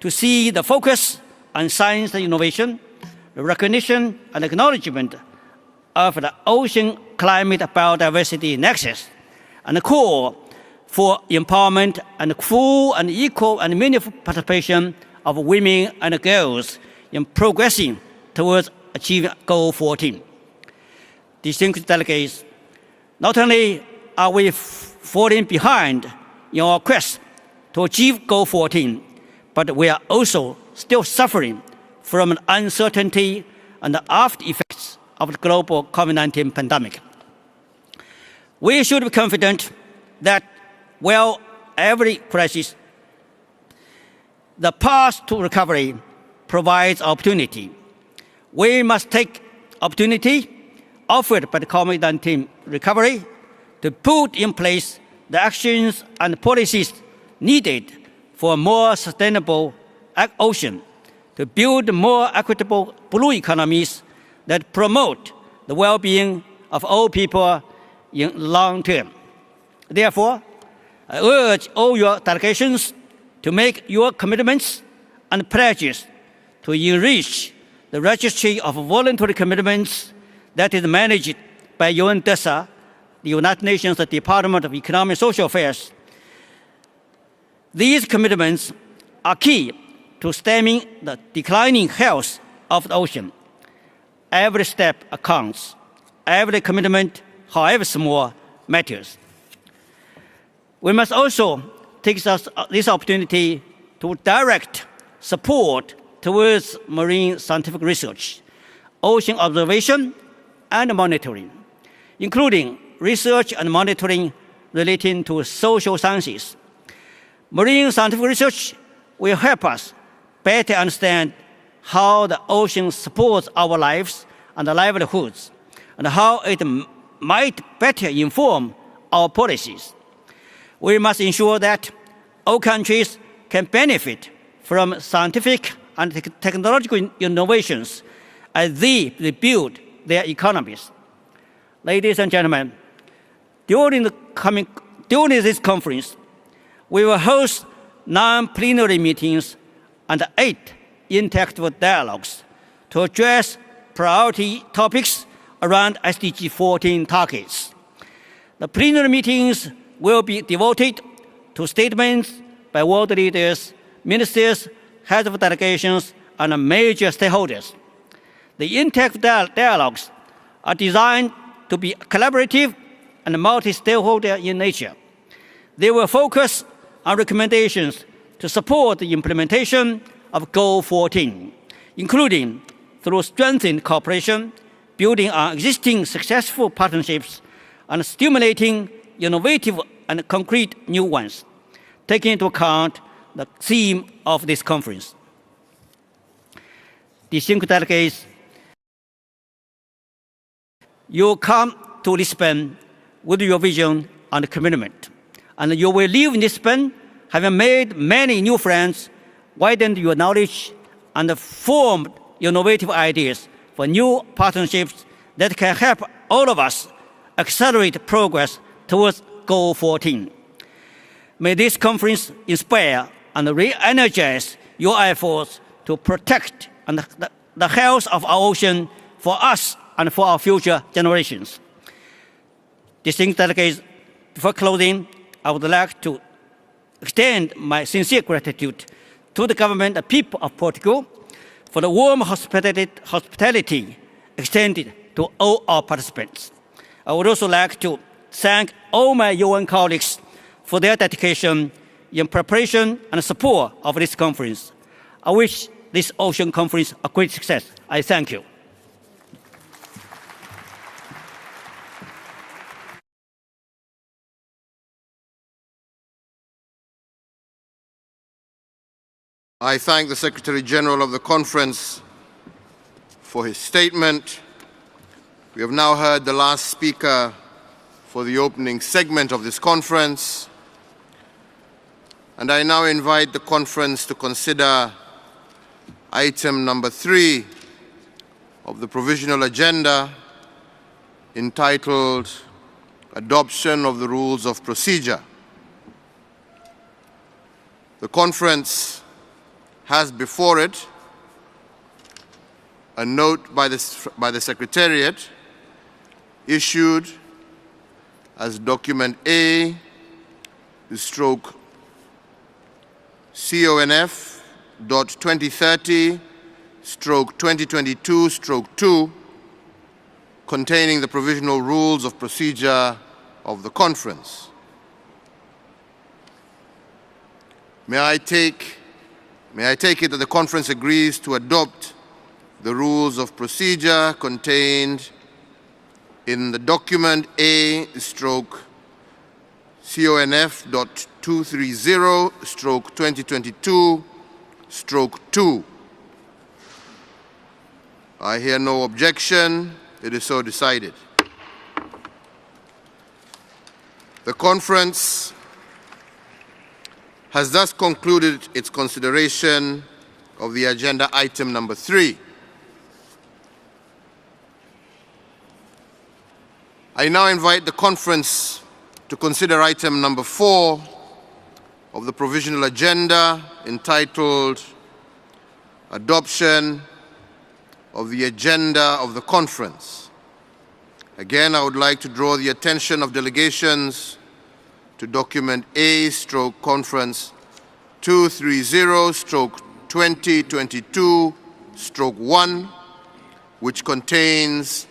to see the focus on science and innovation, the recognition and acknowledgement of the ocean climate biodiversity nexus, and the call for empowerment and full and equal and meaningful participation of women and girls in progressing towards achieving Goal 14. Distinguished delegates, not only are we falling behind in our quest to achieve Goal 14, but we are also still suffering from uncertainty and the after effects of the global COVID-19 pandemic. We should be confident that while every crisis, the path to recovery provides opportunity. We must take opportunity offered by the COVID-19 recovery to put in place the actions and policies needed for a more sustainable ocean, to build more equitable blue economies that promote the well-being of all people in long term. Therefore, I urge all your delegations to make your commitments and pledges to enrich the registry of voluntary commitments that is managed by UNDESA, the United Nations Department of Economic and Social Affairs. These commitments are key to stemming the declining health of the ocean. Every step counts. Every commitment, however small, matters. We must also take this opportunity to direct support towards marine scientific research, ocean observation and monitoring, including research and monitoring relating to social sciences. Marine scientific research will help us better understand how the ocean supports our lives and livelihoods, and how it might better inform our policies. We must ensure that all countries can benefit from scientific and technological innovations as they rebuild their economies. Ladies and gentlemen, during this conference, we will host 9 plenary meetings and 8 interactive dialogues to address priority topics around SDG 14 targets. The plenary meetings will be devoted to statements by world leaders, ministers, heads of delegations, and major stakeholders. The interactive dialogues are designed to be collaborative and multi-stakeholder in nature. They will focus on recommendations to support the implementation of Goal 14, including through strengthened cooperation, building on existing successful partnerships, and stimulating innovative and concrete new ones, taking into account the theme of this conference. Distinguished delegates, you come to Lisbon with your vision and commitment, and you will leave Lisbon having made many new friends, widened your knowledge, and formed innovative ideas for new partnerships that can help all of us accelerate progress towards Goal 14. May this conference inspire and re-energize your efforts to protect the health of our ocean for us and for our future generations. Distinguished delegates, before closing, I would like to extend my sincere gratitude to the government and people of Portugal for the warm hospitality extended to all our participants. I would also like to thank all my UN colleagues for their dedication in preparation and support of this conference. I wish this Ocean Conference a great success. I thank you. I thank the Secretary General of the Conference for his statement. We have now heard the last speaker for the opening segment of this conference. And I now invite the conference to consider item number 3 of the provisional agenda, entitled Adoption of the Rules of Procedure. The conference has before it a note by the Secretariat issued as document A CONF.2030/2022/2, containing the provisional rules of procedure of the conference. May I take it that the conference agrees to adopt the rules of procedure contained in the document A/CONF.230/2022/2. I hear no objection. It is so decided. The conference has thus concluded its consideration of the agenda item number 3. I now invite the conference to consider item number 4 of the provisional agenda, entitled Adoption of the Agenda of the Conference. Again, I would like to draw the attention of delegations to document A/Conference 230/2022/1, which contains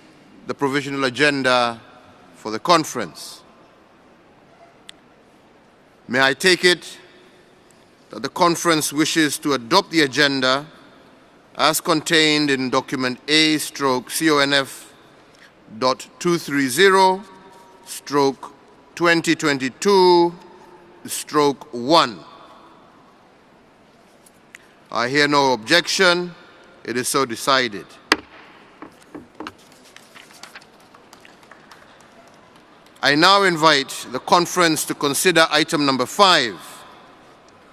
the provisional agenda for the conference. May I take it that the conference wishes to adopt the agenda as contained in document A/CONF.230/2022/1. I hear no objection. It is so decided. I now invite the conference to consider item number 5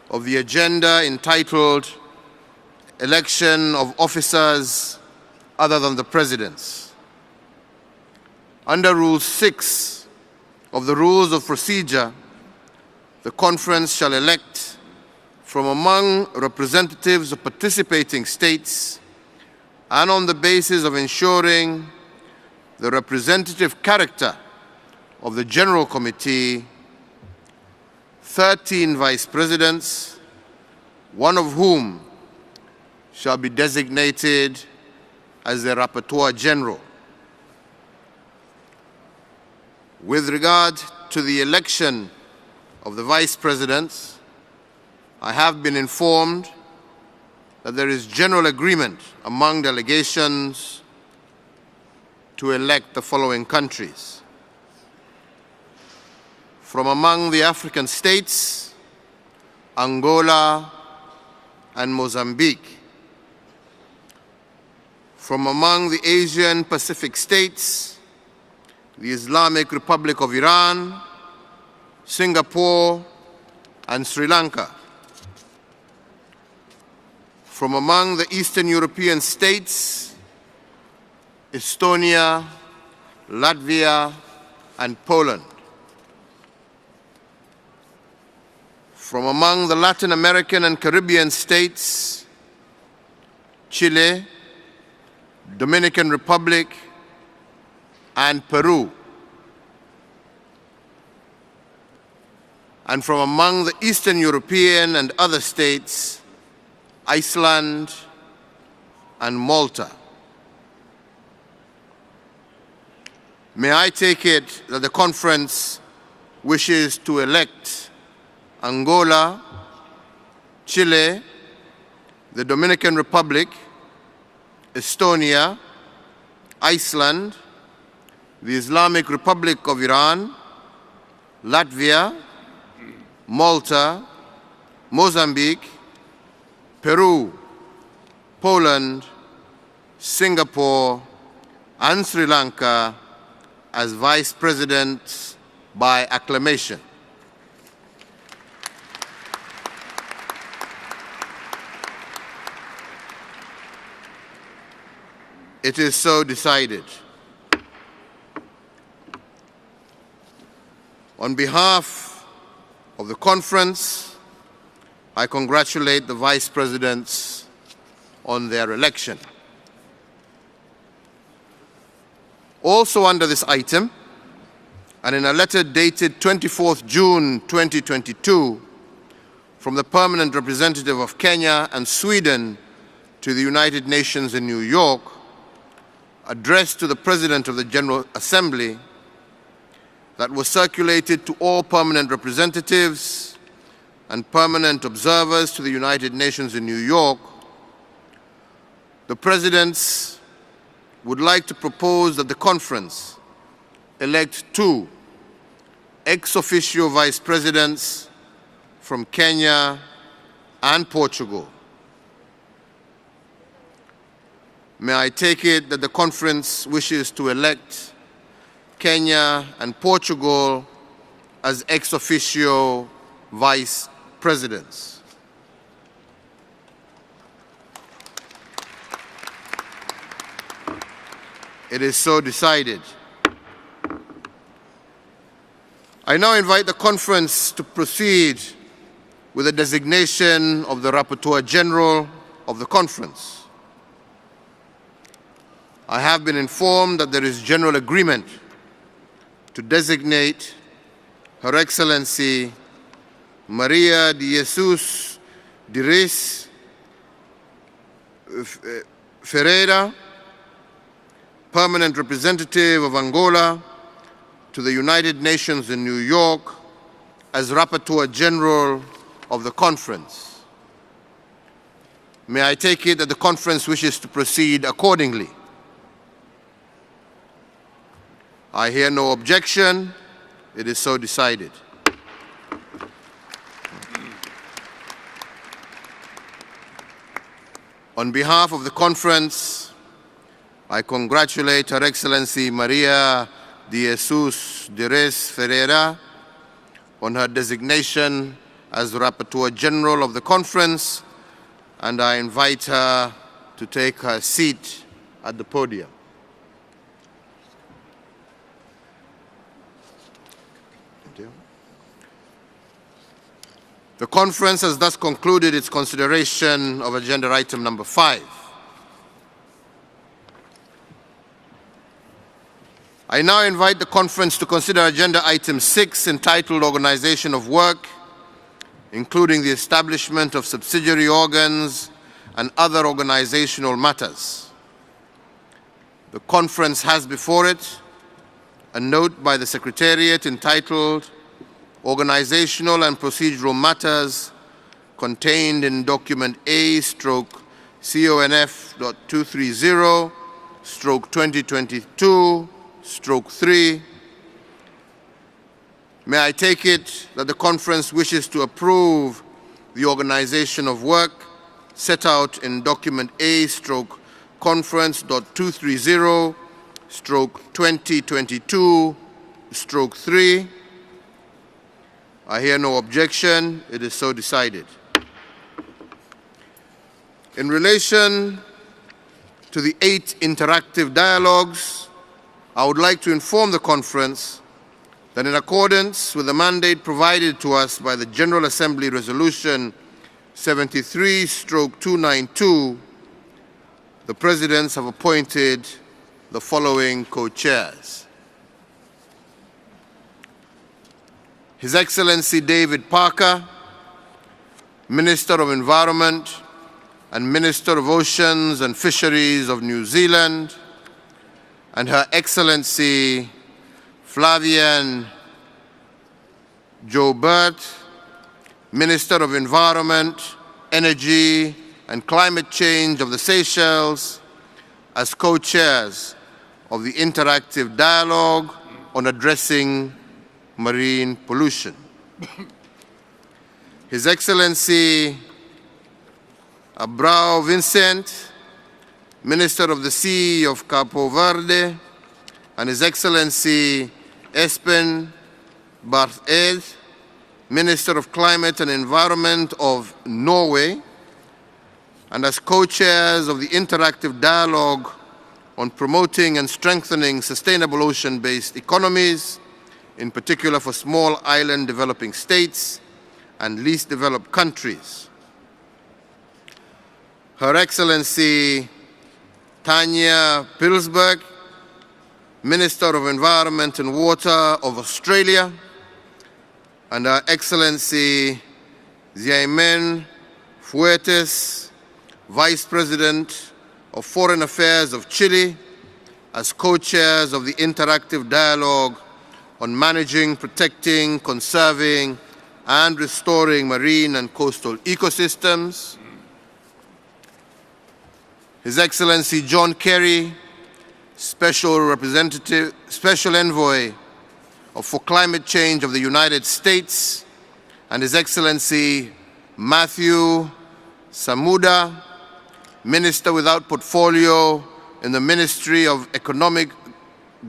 of the agenda, entitled Election of Officers Other than the Presidents. Under Rule 6 of the Rules of Procedure, the conference shall elect from among representatives of participating states, and on the basis of ensuring the representative character of the General Committee, 13 vice presidents, one of whom shall be designated as the Rapporteur General. With regard to the election of the vice presidents, I have been informed that there is general agreement among delegations to elect the following countries. From among the African states, Angola and Mozambique. From among the Asian Pacific states, the Islamic Republic of Iran, Singapore, and Sri Lanka. From among the Eastern European states, Estonia, Latvia, and Poland. From among the Latin American and Caribbean states, Chile, Dominican Republic, and Peru. And from among the Eastern European and other states, Iceland and Malta. May I take it that the conference wishes to elect Angola, Chile, the Dominican Republic, Estonia, Iceland, the Islamic Republic of Iran, Latvia, Malta, Mozambique, Peru, Poland, Singapore, and Sri Lanka as vice presidents by acclamation. It is so decided. On behalf of the conference, I congratulate the vice presidents on their election. Also under this item, and in a letter dated 24th June 2022 from the permanent representative of Kenya and Sweden to the United Nations in New York, addressed to the President of the General Assembly, that was circulated to all permanent representatives and permanent observers to the United Nations in New York, the Presidents would like to propose that the conference elect 2 ex officio vice presidents from Kenya and Portugal. May I take it that the conference wishes to elect Kenya and Portugal as ex officio vice presidents? It is so decided. I now invite the conference to proceed with the designation of the Rapporteur General of the conference. I have been informed that there is general agreement to designate Her Excellency Maria de Jesus de Reis Ferreira, Permanent Representative of Angola to the United Nations in New York, as Rapporteur General of the conference. May I take it that the conference wishes to proceed accordingly? I hear no objection. It is so decided. On behalf of the conference, I congratulate Her Excellency Maria de Jesus de Reis Ferreira on her designation as Rapporteur General of the conference, and I invite her to take her seat at the podium. The conference has thus concluded its consideration of agenda item number 5. I now invite the conference to consider agenda item 6, entitled Organization of Work, including the establishment of subsidiary organs and other organizational matters. The conference has before it a note by the Secretariat entitled Organizational and Procedural Matters, contained in document A/CONF.230/2022/3. May I take it that the conference wishes to approve the organization of work set out in document A/conference.230/2022/3? I hear no objection. It is so decided. In relation to the 8 interactive dialogues, I would like to inform the conference that in accordance with the mandate provided to us by the General Assembly Resolution 73/292, the Presidents have appointed the following co-chairs. His Excellency David Parker, Minister of Environment and Minister of Oceans and Fisheries of New Zealand, and Her Excellency Flavian Joubert, Minister of Environment, Energy and Climate Change of the Seychelles, as co-chairs of the interactive dialogue on addressing marine pollution. His Excellency Abrao Vincent, Minister of the Sea of Capo Verde, and His Excellency Espen Barth Eide, Minister of Climate and Environment of Norway, and as co-chairs of the interactive dialogue on promoting and strengthening sustainable ocean-based economies, in particular for small island developing states and least developed countries. Her Excellency Tanya Pilsberg, Minister of Environment and Water of Australia, and Her Excellency Xiamen Fuertes, Vice President of Foreign Affairs of Chile, as co-chairs of the Interactive Dialogue on Managing, Protecting, Conserving, and Restoring Marine and Coastal Ecosystems. His Excellency John Kerry, Special Envoy for Climate Change of the United States, and His Excellency Matthew Samuda, Minister without portfolio in the Ministry of Economic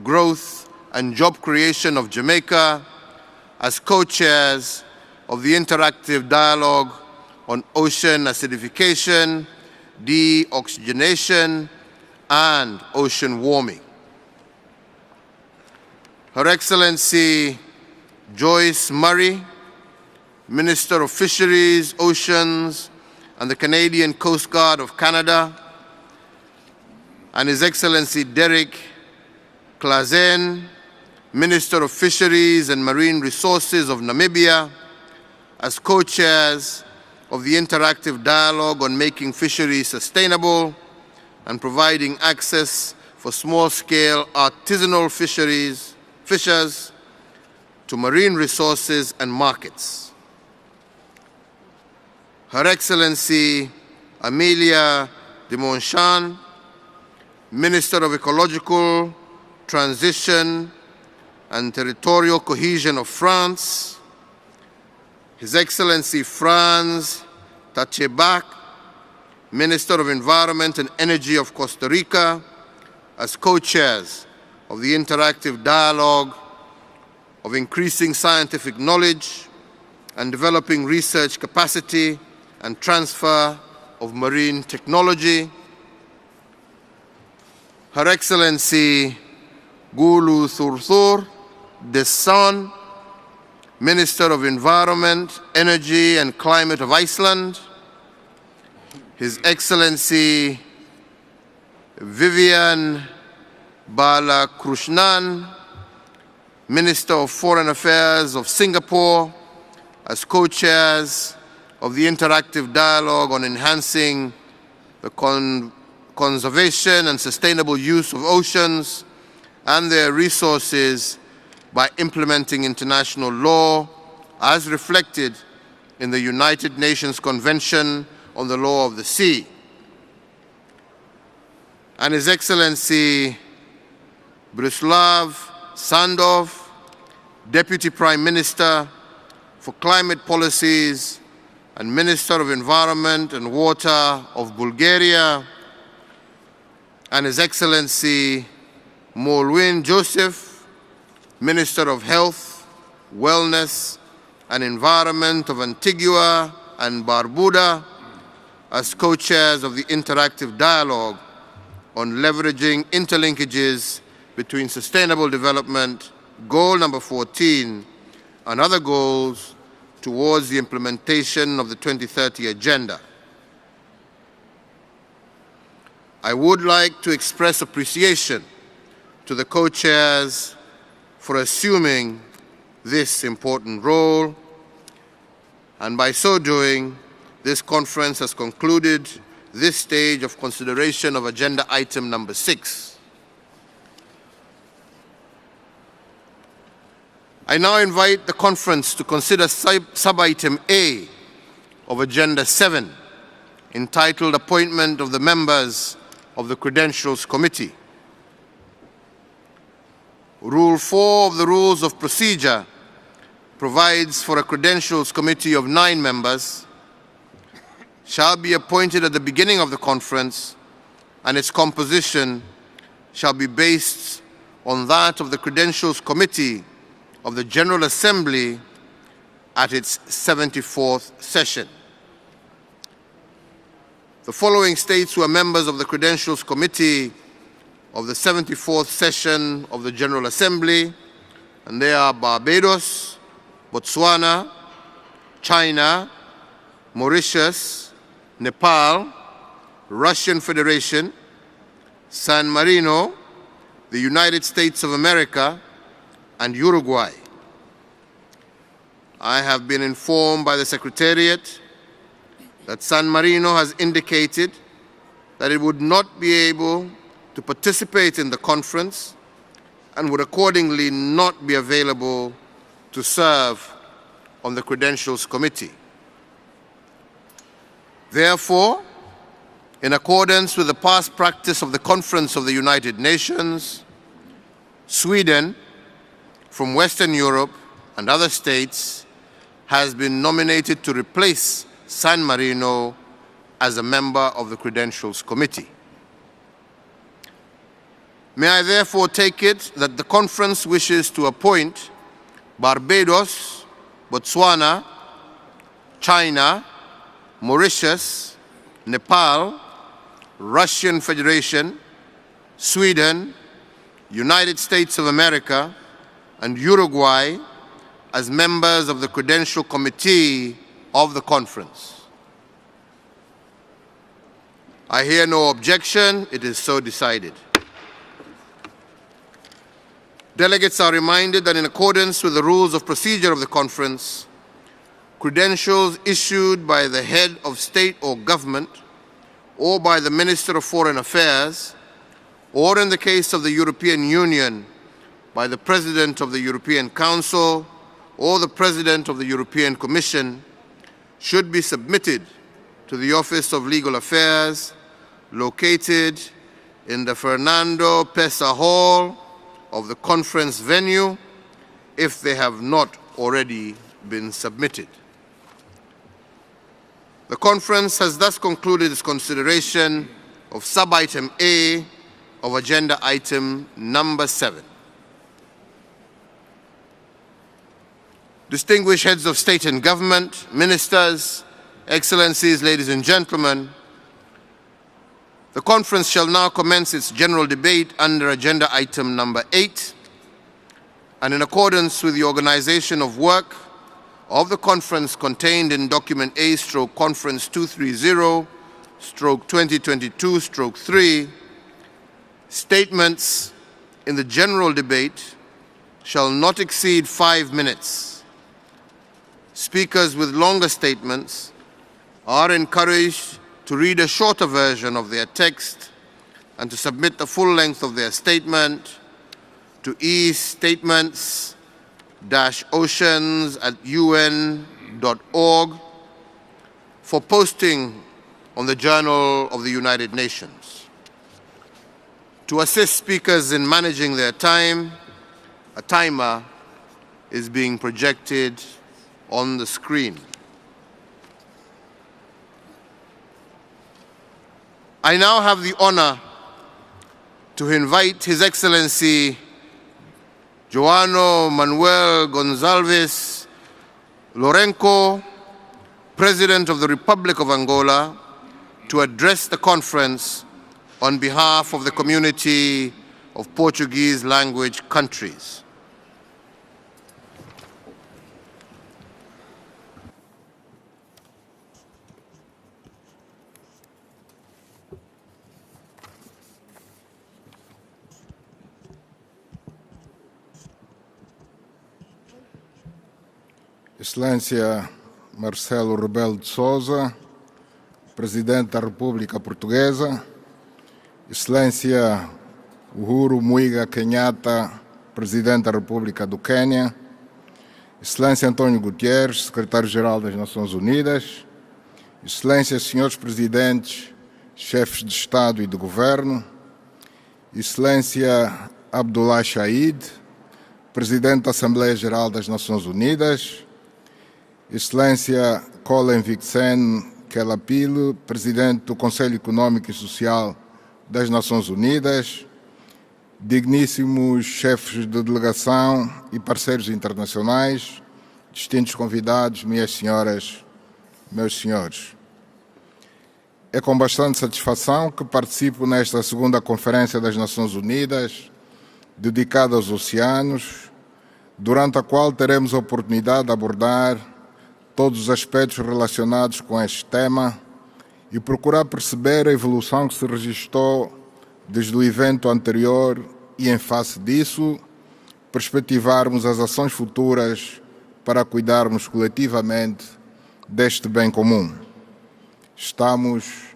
Growth and Job Creation of Jamaica, as co-chairs of the Interactive Dialogue on Ocean Acidification, Deoxygenation, and Ocean Warming. Her Excellency Joyce Murray, Minister of Fisheries, Oceans, and the Canadian Coast Guard of Canada, and His Excellency Derek Clazen, Minister of Fisheries and Marine Resources of Namibia, as co-chairs of the Interactive Dialogue on Making Fisheries Sustainable and Providing Access for Small-Scale Artisanal Fishers to Marine Resources and Markets. Her Excellency Amelia de Montchamp, Minister of Ecological Transition and Territorial Cohesion of France, His Excellency Franz Tachebak, Minister of Environment and Energy of Costa Rica, as co-chairs of the Interactive Dialogue of Increasing Scientific Knowledge and Developing Research Capacity and Transfer of Marine Technology. Her Excellency Gulu Thurthur Desan, Minister of Environment, Energy and Climate of Iceland, His Excellency Vivian Balakrishnan, Minister of Foreign Affairs of Singapore, as co-chairs of the Interactive Dialogue on Enhancing the Conservation and Sustainable Use of Oceans and their Resources by implementing international law as reflected in the United Nations Convention on the Law of the Sea. And His Excellency Brusław Sandow, Deputy Prime Minister for Climate Policies and Minister of Environment and Water of Bulgaria, and His Excellency Molwin Joseph, Minister of Health, Wellness and Environment of Antigua and Barbuda, as co-chairs of the Interactive Dialogue on Leveraging Interlinkages between Sustainable Development, Goal number 14, and other goals towards the implementation of the 2030 Agenda. I would like to express appreciation to the co-chairs for assuming this important role, and by so doing, this conference has concluded this stage of consideration of Agenda Item number 6. I now invite the conference to consider sub-item A of Agenda 7, entitled Appointment of the Members of the Credentials Committee. Rule 4 of the Rules of Procedure provides for a Credentials Committee of 9 members shall be appointed at the beginning of the conference, and its composition shall be based on that of the Credentials Committee of the General Assembly at its 74th session. The following states who are members of the Credentials Committee of the 74th session of the General Assembly, and they are Barbados, Botswana, China, Mauritius, Nepal, Russian Federation, San Marino, the United States of America, and Uruguay. I have been informed by the Secretariat that San Marino has indicated that it would not be able to participate in the conference and would accordingly not be available to serve on the Credentials Committee. Therefore, in accordance with the past practice of the Conference of the United Nations, Sweden, from Western Europe and other states, has been nominated to replace San Marino as a member of the Credentials Committee. May I therefore take it that the conference wishes to appoint Barbados, Botswana, China, Mauritius, Nepal, Russian Federation, Sweden, United States of America, and Uruguay as members of the Credential Committee of the conference. I hear no objection. It is so decided. Delegates are reminded that in accordance with the rules of procedure of the conference, credentials issued by the head of state or government or by the Minister of Foreign Affairs, or in the case of the European Union, by the President of the European Council or the President of the European Commission, should be submitted to the Office of Legal Affairs, located in the Fernando Pesa Hall of the conference venue, if they have not already been submitted. The conference has thus concluded its consideration of sub-item A of agenda item number 7. Distinguished heads of state and government, ministers, excellencies, ladies and gentlemen, the conference shall now commence its general debate under agenda item number 8, and in accordance with the organization of work of the conference contained in document A/Conference 230/2022/3, statements in the general debate shall not exceed 5 minutes. Speakers with longer statements are encouraged to read a shorter version of their text and to submit the full length of their statement to e-statements-oceans@un.org for posting on the Journal of the United Nations. To assist speakers in managing their time, a timer is being projected on the screen. I now have the honor to invite His Excellency João Manuel Gonçalves Lourenço, President of the Republic of Angola, to address the conference on behalf of the community of Portuguese language countries. Excelência Marcelo Rebelo de Sousa, Presidente da República Portuguesa, Excelência Uhuru Muiga Kenyatta, Presidente da República do Quênia, Excelência António Guterres, Secretário-Geral das Nações Unidas, Excelências, Senhores Presidentes, Chefes de Estado e de Governo, Excelência Abdullah Shaid, Presidente da Assembleia Geral das Nações Unidas, Excelência Colin Vixen Kelapilo, Presidente do Conselho Econômico e Social das Nações Unidas, digníssimos chefes de delegação e parceiros internacionais, distintos convidados, minhas senhoras, meus senhores. É com bastante satisfação que participo nesta segunda Conferência das Nações Unidas, dedicada aos oceanos, durante a qual teremos a oportunidade de abordar todos os aspectos relacionados com este tema e procurar perceber a evolução que se registrou desde o evento anterior e, em face disso, perspectivarmos as ações futuras para cuidarmos coletivamente deste bem comum. Estamos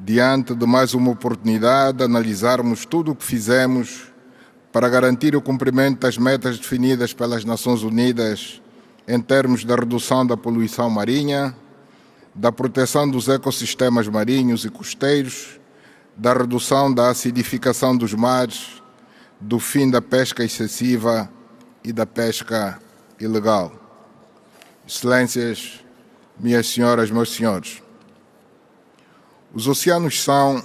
diante de mais uma oportunidade de analisarmos tudo o que fizemos para garantir o cumprimento das metas definidas pelas Nações Unidas em termos da redução da poluição marinha, da proteção dos ecossistemas marinhos e costeiros, da redução da acidificação dos mares, do fim da pesca excessiva e da pesca ilegal. Excelências, minhas senhoras, meus senhores, os oceanos são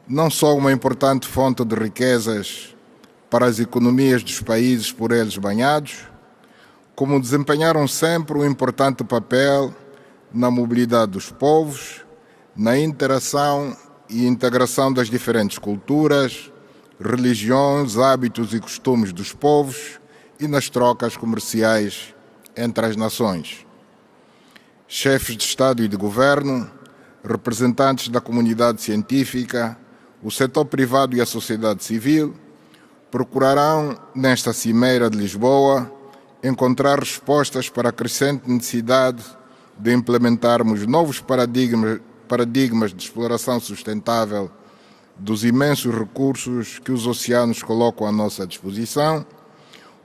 não só uma importante fonte de riquezas para as economias dos países por eles banhados, como desempenharam sempre um importante papel na mobilidade dos povos, na interação e integração das diferentes culturas, religiões, hábitos e costumes dos povos e nas trocas comerciais entre as nações. Chefes de Estado e de Governo, representantes da comunidade científica, o setor privado e a sociedade civil procurarão, nesta Cimeira de Lisboa, encontrar respostas para a crescente necessidade de implementarmos novos paradigmas de exploração sustentável dos imensos recursos que os oceanos colocam à nossa disposição,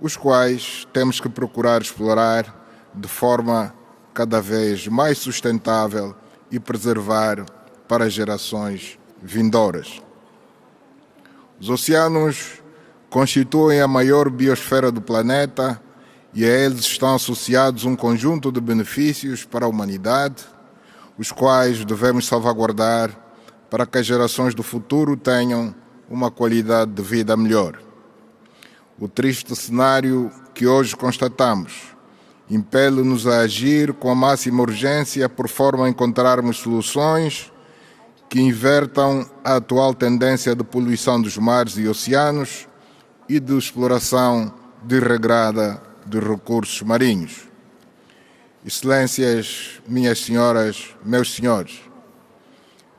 os quais temos que procurar explorar de forma cada vez mais sustentável e preservar para gerações vindouras. Os oceanos constituem a maior biosfera do planeta e a eles estão associados um conjunto de benefícios para a humanidade, os quais devemos salvaguardar para que as gerações do futuro tenham uma qualidade de vida melhor. O triste cenário que hoje constatamos impele-nos a agir com a máxima urgência por forma a encontrarmos soluções que invertam a atual tendência de poluição dos mares e oceanos e de exploração desregrada dos recursos marinhos. Excelências, minhas senhoras, meus senhores,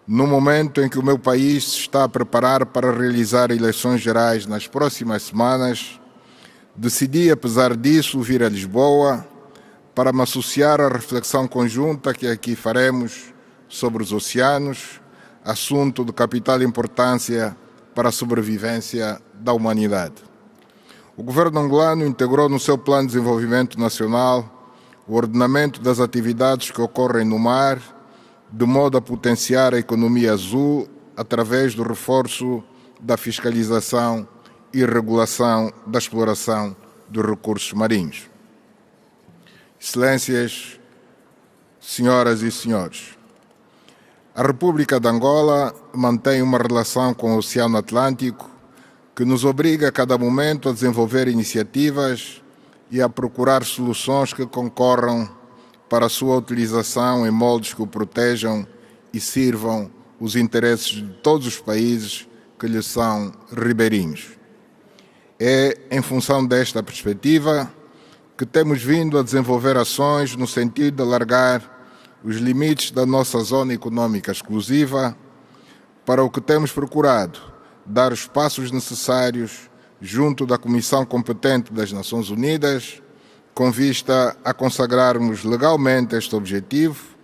no momento em que o meu país se está a preparar para realizar eleições gerais nas próximas semanas, decidi, apesar disso, vir a Lisboa para me associar à reflexão conjunta que aqui faremos sobre os oceanos, assunto de capital importância para a sobrevivência da humanidade. O governo angolano integrou no seu Plano de Desenvolvimento Nacional o ordenamento das atividades que ocorrem no mar, de modo a potenciar a economia azul através do reforço da fiscalização e regulação da exploração dos recursos marinhos. Excelências, senhoras e senhores, a República de Angola mantém uma relação com o Oceano Atlântico que nos obriga a cada momento a desenvolver iniciativas e a procurar soluções que concorram para a sua utilização em moldes que o protejam e sirvam os interesses de todos os países que lhe são ribeirinhos. É em função desta perspectiva que temos vindo a desenvolver ações no sentido de alargar os limites da nossa zona econômica exclusiva, para o que temos procurado dar os passos necessários junto da Comissão competente das Nações Unidas, com vista a consagrarmos legalmente este objetivo,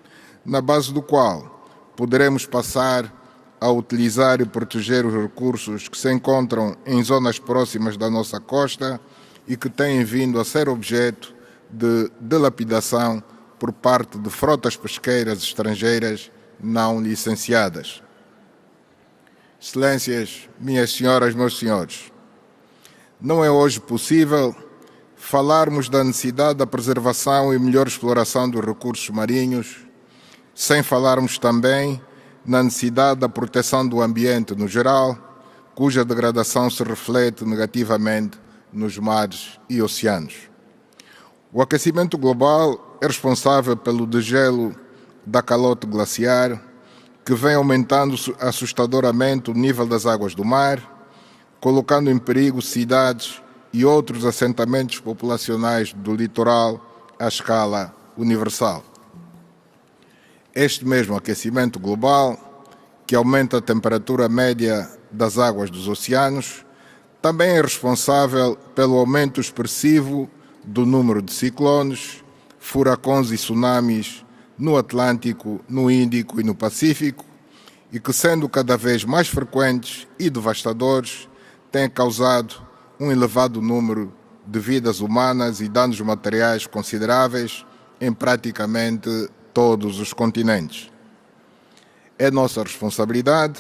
na base do qual poderemos passar a utilizar e proteger os recursos que se encontram em zonas próximas da nossa costa e que têm vindo a ser objeto de dilapidação por parte de frotas pesqueiras estrangeiras não licenciadas. Excelências, minhas senhoras, meus senhores, não é hoje possível falarmos da necessidade da preservação e melhor exploração dos recursos marinhos sem falarmos também na necessidade da proteção do ambiente no geral, cuja degradação se reflete negativamente nos mares e oceanos. O aquecimento global é responsável pelo degelo da calote glaciar, que vem aumentando assustadoramente o nível das águas do mar, colocando em perigo cidades e outros assentamentos populacionais do litoral à escala universal. Este mesmo aquecimento global, que aumenta a temperatura média das águas dos oceanos, Também é responsável pelo aumento expressivo do número de ciclones, furacões e tsunamis no Atlântico, no Índico e no Pacífico, e que, sendo cada vez mais frequentes e devastadores, têm causado um elevado número de vidas humanas e danos materiais consideráveis em praticamente todos os continentes. É nossa responsabilidade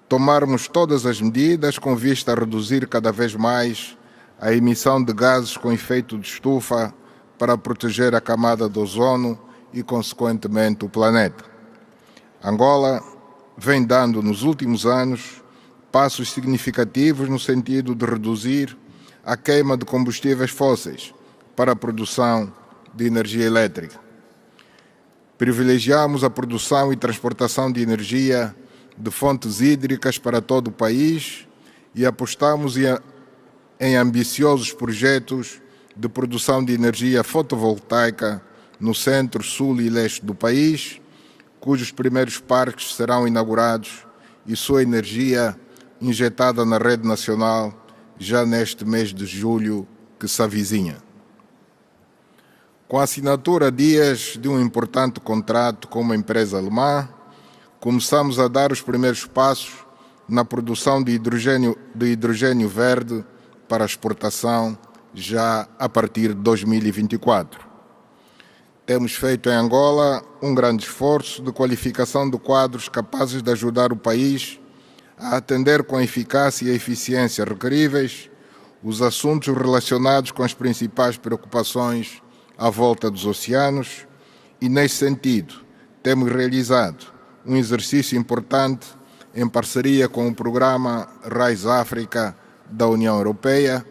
tomarmos todas as medidas com vista a reduzir cada vez mais a emissão de gases com efeito de estufa para proteger a camada de ozono e, consequentemente, o planeta. Angola vem dando, nos últimos anos, passos significativos no sentido de reduzir a queima de combustíveis fósseis para a produção de energia elétrica. Privilegiamos a produção e transportação de energia de fontes hídricas para todo o país e apostamos em ambiciosos projetos de produção de energia fotovoltaica no centro, sul e leste do país, cujos primeiros parques serão inaugurados e sua energia injetada na rede nacional já neste mês de julho que se avizinha. Com a assinatura há dias de um importante contrato com uma empresa alemã, começamos a dar os primeiros passos na produção de hidrogênio verde para exportação já a partir de 2024. Temos feito em Angola um grande esforço de qualificação de quadros capazes de ajudar o país a atender com eficácia e eficiência requeríveis os assuntos relacionados com as principais preocupações à volta dos oceanos e, nesse sentido, temos realizado um exercício importante em parceria com o programa Rise África da União Europeia,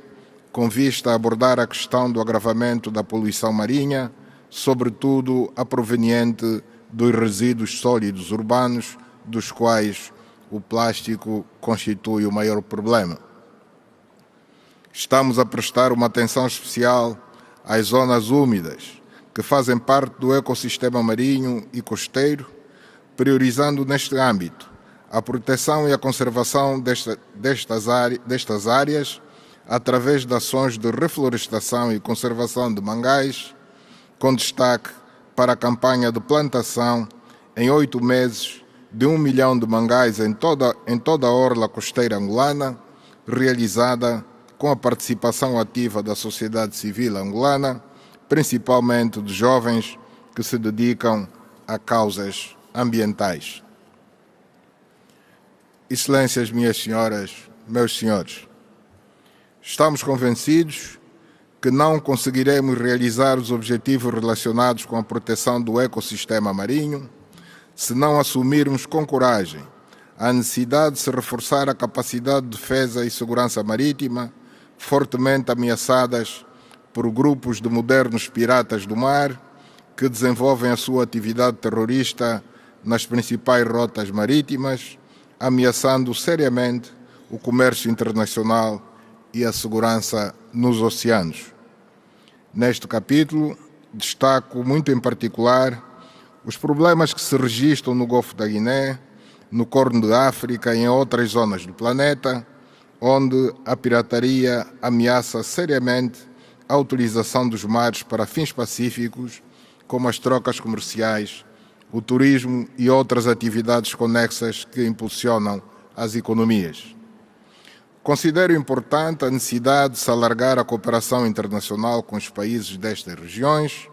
com vista a abordar a questão do agravamento da poluição marinha, sobretudo a proveniente dos resíduos sólidos urbanos, dos quais o plástico constitui o maior problema. Estamos a prestar uma atenção especial às zonas úmidas, que fazem parte do ecossistema marinho e costeiro, priorizando neste âmbito a proteção e a conservação destas áreas através de ações de reflorestação e conservação de mangais, com destaque para a campanha de plantação em 8 meses de 1 milhão de mangais em toda a orla costeira angolana, realizada com a participação ativa da sociedade civil angolana, principalmente de jovens que se dedicam a causas ambientais. Excelências, minhas senhoras, meus senhores, estamos convencidos que não conseguiremos realizar os objetivos relacionados com a proteção do ecossistema marinho se não assumirmos com coragem a necessidade de se reforçar a capacidade de defesa e segurança marítima, fortemente ameaçadas por grupos de modernos piratas do mar que desenvolvem a sua atividade terrorista nas principais rotas marítimas, ameaçando seriamente o comércio internacional e a segurança nos oceanos. Neste capítulo, destaco muito em particular os problemas que se registram no Golfo da Guiné, no Corno de África e em outras zonas do planeta, onde a pirataria ameaça seriamente a utilização dos mares para fins pacíficos, como as trocas comerciais, o turismo e outras atividades conexas que impulsionam as economias. Considero importante a necessidade de se alargar a cooperação internacional com os países destas regiões,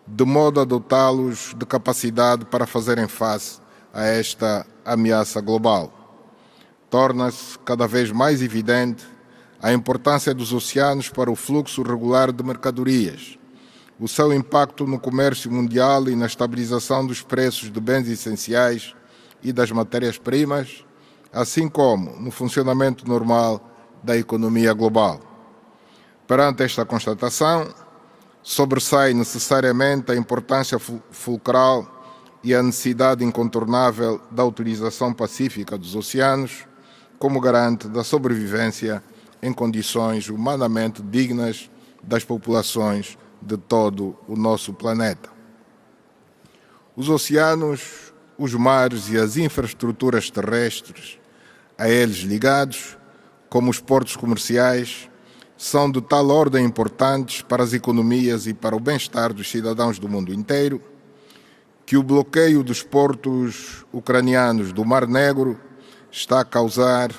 de modo a dotá-los de capacidade para fazerem face a esta ameaça global. Torna-se cada vez mais evidente a importância dos oceanos para o fluxo regular de mercadorias, o seu impacto no comércio mundial e na estabilização dos preços de bens essenciais e das matérias-primas, assim como no funcionamento normal da economia global. Perante esta constatação, sobressai necessariamente a importância fulcral e a necessidade incontornável da utilização pacífica dos oceanos como garante da sobrevivência em condições humanamente dignas das populações de todo o nosso planeta. Os oceanos, os mares e as infraestruturas terrestres a eles ligados como os portos comerciais, são de tal ordem importantes para as economias e para o bem-estar dos cidadãos do mundo inteiro, que o bloqueio dos portos ucranianos do Mar Negro está a causar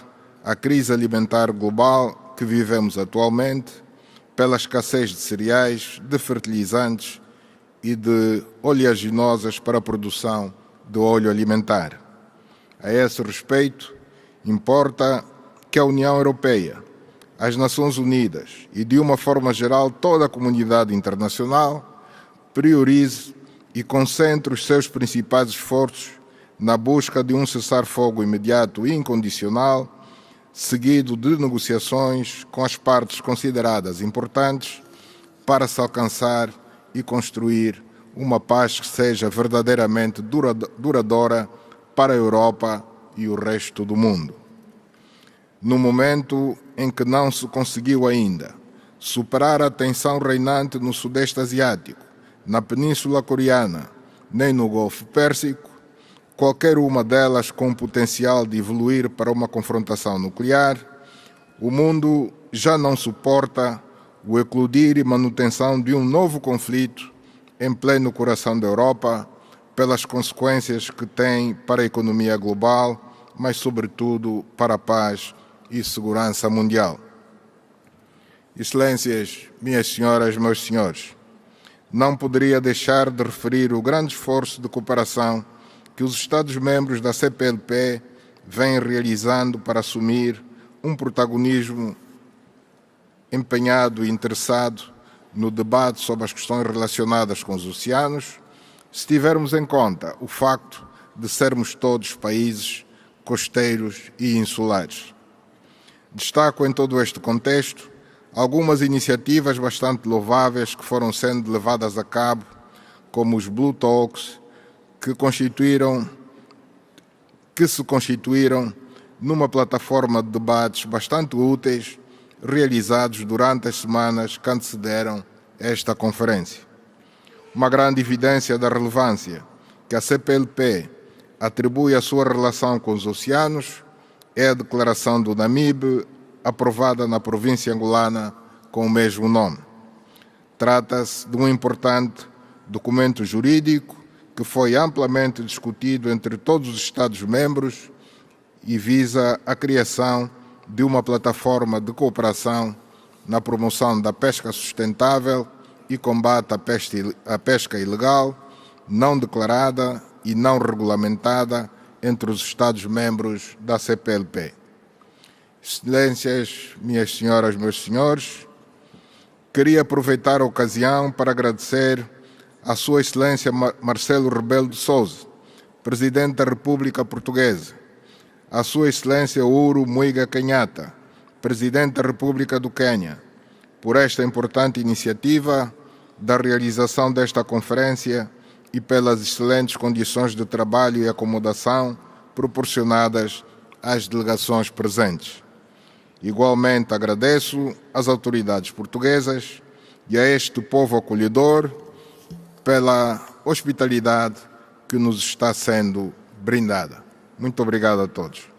a crise alimentar global que vivemos atualmente pela escassez de cereais, de fertilizantes e de oleaginosas para a produção de óleo alimentar. A esse respeito, importa que a União Europeia, as Nações Unidas e, de uma forma geral, toda a comunidade internacional priorize e concentre os seus principais esforços na busca de um cessar-fogo imediato e incondicional, seguido de negociações com as partes consideradas importantes para se alcançar e construir uma paz que seja verdadeiramente duradoura para a Europa e o resto do mundo. No momento em que não se conseguiu ainda superar a tensão reinante no Sudeste Asiático, na Península Coreana, nem no Golfo Pérsico, qualquer uma delas com o potencial de evoluir para uma confrontação nuclear, o mundo já não suporta o eclodir e manutenção de um novo conflito em pleno coração da Europa, pelas consequências que tem para a economia global, mas sobretudo para a paz e segurança mundial. Excelências, minhas senhoras, meus senhores, não poderia deixar de referir o grande esforço de cooperação que os Estados-membros da CPLP vêm realizando para assumir um protagonismo empenhado e interessado no debate sobre as questões relacionadas com os oceanos, se tivermos em conta o facto de sermos todos países costeiros e insulares. Destaco em todo este contexto algumas iniciativas bastante louváveis que foram sendo levadas a cabo, como os Blue Talks, que se constituíram numa plataforma de debates bastante úteis, realizados durante as semanas que antecederam esta conferência. Uma grande evidência da relevância que a CPLP atribui à sua relação com os oceanos é a declaração do Namibe, aprovada na província angolana com o mesmo nome. Trata-se de um importante documento jurídico que foi amplamente discutido entre todos os Estados-membros e visa a criação de uma plataforma de cooperação na promoção da pesca sustentável e combate à pesca ilegal, não declarada e não regulamentada entre os Estados-membros da CPLP. Excelências, minhas senhoras, meus senhores, queria aproveitar a ocasião para agradecer à Sua Excelência Marcelo Rebelo de Sousa, Presidente da República Portuguesa, à Sua Excelência Uhuru Muigai Kenyatta, Presidente da República do Quênia, por esta importante iniciativa da realização desta conferência e pelas excelentes condições de trabalho e acomodação proporcionadas às delegações presentes. Igualmente agradeço às autoridades portuguesas e a este povo acolhedor pela hospitalidade que nos está sendo brindada. Muito obrigado a todos.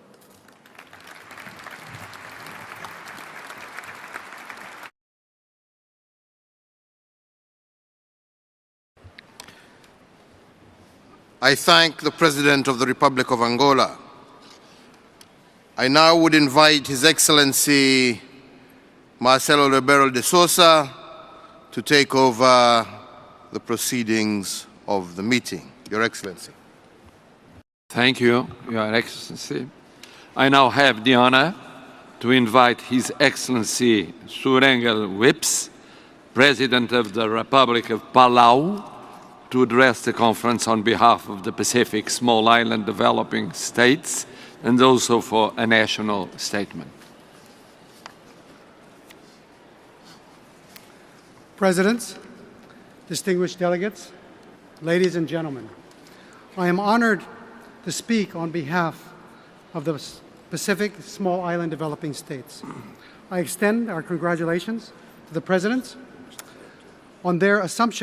I thank the President of the Republic of Angola. I now would invite His Excellency Marcelo Rebelo de Sousa to take over the proceedings of the meeting. Your Excellency. Thank you, Your Excellency. I now have the honor to invite His Excellency Surengel Whips, President of the Republic of Palau, to address the conference on behalf of the Pacific Small Island Developing States and also for a national statement. Presidents, distinguished delegates, ladies and gentlemen, I am honored to speak on behalf of the Pacific Small Island Developing States. I extend our congratulations to the presidents on their assumption